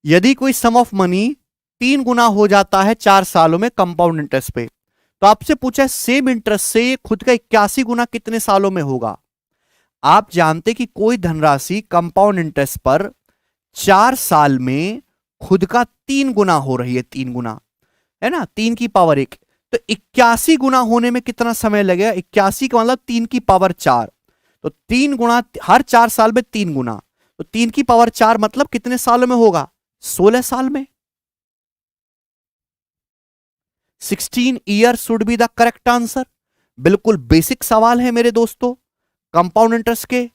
यदि कोई सम ऑफ मनी 3 गुना हो जाता है 4 सालों में कंपाउंड इंटरेस्ट पे, तो आपसे पूछा है सेम इंटरेस्ट से खुद का 81 गुना कितने सालों में होगा? आप जानते कि कोई धनराशि कंपाउंड इंटरेस्ट पर 4 साल में खुद का 3 गुना हो रही है, 3 गुना है ना, 3 की पावर 1। तो 81 गुना होने में कितना समय लगेगा? 81 का मतलब 3 की पावर 4। तो 3 गुना हर 4 साल में 3 गुना, तो 3 की पावर 4 मतलब कितने सालों में होगा? 16 साल में। 16 year should be the correct answer. बिल्कुल बेसिक सवाल है मेरे दोस्तों कंपाउंड इंटरेस्ट के।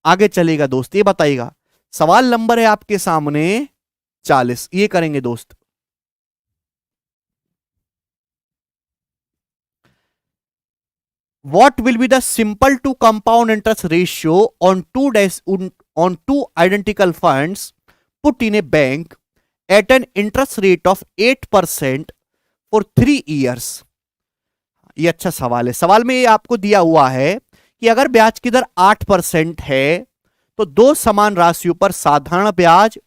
आगे चलेगा दोस्त, ये बताइएगा, सवाल नंबर है आपके सामने 40। ये करेंगे दोस्त। What will be the simple to compound interest ratio on two identical funds put in a bank at an interest rate of 8% for 3 years? ये अच्छा सवाल है। सवाल में ये आपको दिया हुआ है कि अगर ब्याज की दर 8% है तो दो समान राशियों पर साधारण ब्याज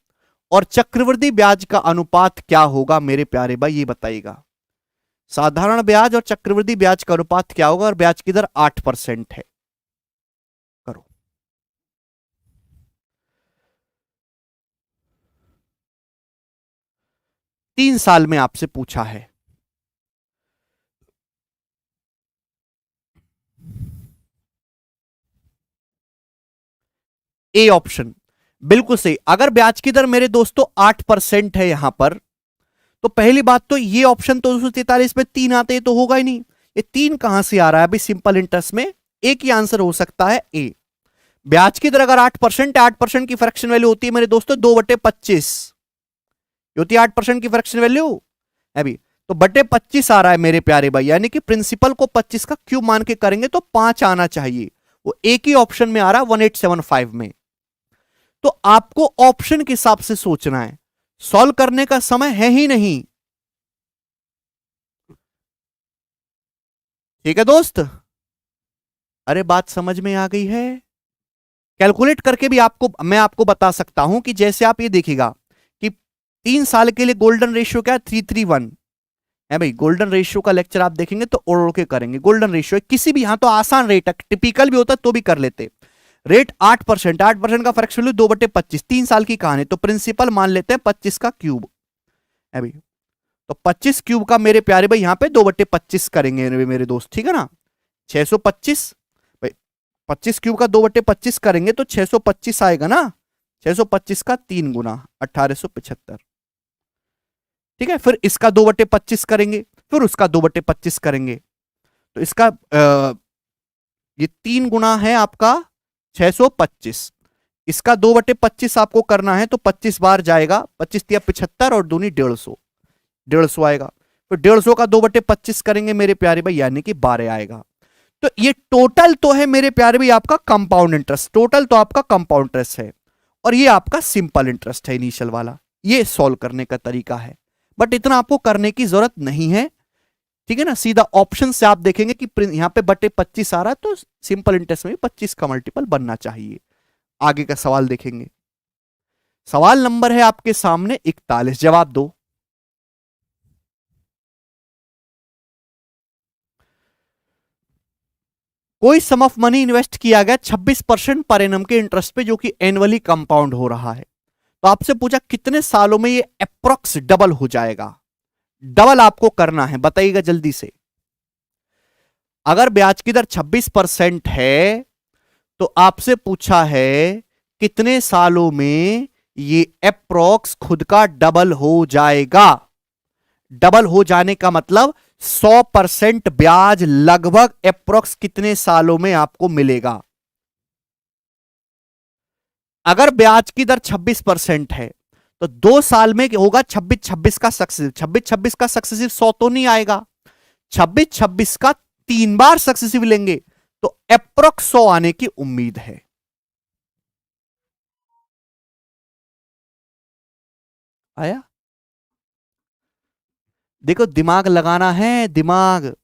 और चक्रवृद्धि ब्याज का अनुपात क्या होगा मेरे प्यारे भाई? ये बताइएगा, साधारण ब्याज और चक्रवृद्धि ब्याज का अनुपात क्या होगा और ब्याज की दर 8% है। करो। तीन साल में आपसे पूछा है। ए ऑप्शन बिल्कुल सही। अगर ब्याज की दर मेरे दोस्तों 8% है यहां पर, तो पहली बात तो ये ऑप्शन तो 243 में 3 आते हैं तो होगा ही नहीं। ये 3 कहां से आ रहा है अभी? सिंपल इंटरेस्ट में एक ही आंसर हो सकता है, ए। ब्याज की दर अगर 8% है, 8% की फ्रैक्शन वैल्यू होती है मेरे दोस्तों 2/25, होती है 8% की फ्रैक्शन वैल्यू अभी, तो बटे 25 आ रहा है मेरे प्यारे भाई, यानी कि प्रिंसिपल को 25 का क्यूब मान के करेंगे तो 5 आना चाहिए। वो एक ही ऑप्शन में आ रहा है 1875 में। तो आपको ऑप्शन के हिसाब से सोचना है, सॉल्व करने का समय है ही नहीं। ठीक है दोस्त, अरे बात समझ में आ गई है? कैलकुलेट करके भी मैं आपको बता सकता हूं कि जैसे आप ये देखिएगा कि 3 साल के लिए गोल्डन रेशियो क्या है? 331 है भाई। गोल्डन रेशियो का लेक्चर आप देखेंगे तो ओढ़ के करेंगे। गोल्डन रेशियो किसी भी, यहां तो आसान रेट है, टिपिकल भी होता तो भी कर लेते। रेट 8%, 8% का फ्रैक्शन वैल्यू 2/25, 3 साल की कहानी, तो प्रिंसिपल मान लेते हैं 25 का क्यूब है भाई। तो 25 क्यूब का मेरे प्यारे भाई यहां पे 2/25 करेंगे मेरे दोस्त, ठीक है ना। 625 भाई, 25 क्यूब का 2/25 करेंगे तो 625 आएगा ना। 625 का 3 गुना 1875। ठीक है, फिर इसका 2/25 करेंगे फिर उसका 2/25 करेंगे। तो इसका ये 3 गुना है आपका 625। इसका 2/25 आपको करना है तो 25 बार जाएगा, 25 या 75 और दूनी 150, 150 आएगा। तो 150 का 2/25 करेंगे मेरे प्यारे भाई, यानी कि 12 आएगा। तो ये टोटल तो है मेरे प्यारे भाई आपका कंपाउंड इंटरेस्ट, टोटल तो आपका कंपाउंड इंटरेस्ट है, और ये आपका सिंपल इंटरेस्ट है इनिशियल वाला। ये सॉल्व करने का तरीका है, बट इतना आपको करने की जरूरत नहीं है, ठीक है ना। सीधा ऑप्शन से आप देखेंगे कि यहां पे बटे 25 आ रहा है, तो सिंपल इंटरेस्ट में 25 का मल्टीपल बनना चाहिए। आगे का सवाल देखेंगे। सवाल नंबर है आपके सामने 41, जवाब दो। कोई सम ऑफ मनी इन्वेस्ट किया गया 26% पर एनम के इंटरेस्ट पे, जो कि एनुअली कंपाउंड हो रहा है। तो आपसे पूछा कितने सालों में ये अप्रोक्स डबल हो जाएगा। डबल आपको करना है, बताइएगा जल्दी से। अगर ब्याज की दर 26% है तो आपसे पूछा है कितने सालों में ये अप्रोक्स खुद का डबल हो जाएगा। डबल हो जाने का मतलब 100% ब्याज लगभग अप्रोक्स कितने सालों में आपको मिलेगा। अगर ब्याज की दर 26% है तो 2 साल में होगा 26-26 का सक्सेसिव, 26-26 का सक्सेसिव 100 तो नहीं आएगा, 26-26 का 3 बार सक्सेसिव लेंगे तो अप्रोक्स 100 आने की उम्मीद है। आया? देखो दिमाग लगाना है, दिमाग।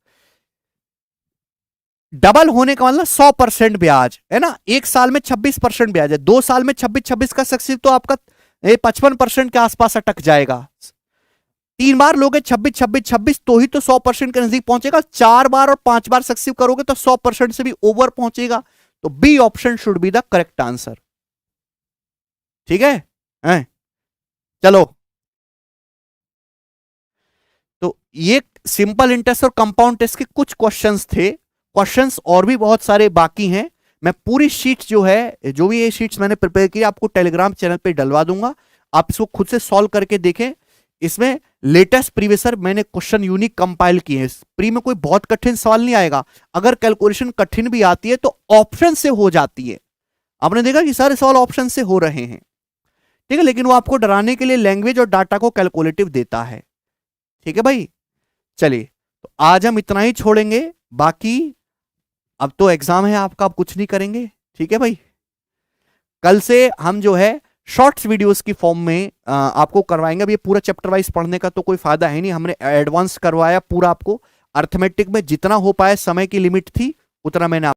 डबल होने का मतलब 100% ब्याज है ना। 1 साल में 26% ब्याज है, 2 साल में 26-26 का सक्सेसिव तो आपका 55% के आसपास अटक जाएगा। 3 बार लोगे 26-26-26 तो ही तो 100% के नजदीक पहुंचेगा। 4 बार और 5 बार सक्सेसिव करोगे तो 100% से भी ओवर पहुंचेगा। तो B option should be the correct answer. ठीक है? चलो, तो ये सिंपल इंटरेस्ट और कंपाउंड टेस्ट के कुछ क्वेश्चंस थे। क्वेश्चंस और भी बहुत सारे बाकी हैं। मैं पूरी शीट जो है, जो भी ये शीट्स मैंने प्रिपेयर की आपको टेलीग्राम चैनल पे डलवा दूंगा, आप इसको खुद से सॉल्व करके देखें। इसमें लेटेस्ट प्रीवियसर मैंने क्वेश्चन यूनिक कंपाइल किए हैं। प्री में कोई बहुत कठिन सवाल नहीं आएगा। अगर कैलकुलेशन कठिन भी आती है तो ऑप्शन से हो जाती है। आपने देखा कि सारे सवाल ऑप्शन से हो रहे हैं, ठीक है, लेकिन वो आपको डराने के लिए लैंग्वेज और डाटा को कैलकुलेटिव देता है। ठीक है भाई, चलिए तो आज हम इतना ही छोड़ेंगे। बाकी अब तो एग्जाम है आपका, आप कुछ नहीं करेंगे। ठीक है भाई, कल से हम जो है शॉर्ट्स वीडियोस की फॉर्म में आपको करवाएंगे। अब ये पूरा चैप्टर वाइज पढ़ने का तो कोई फायदा है नहीं, हमने एडवांस करवाया पूरा आपको। अर्थमेटिक में जितना हो पाया, समय की लिमिट थी उतना मैंने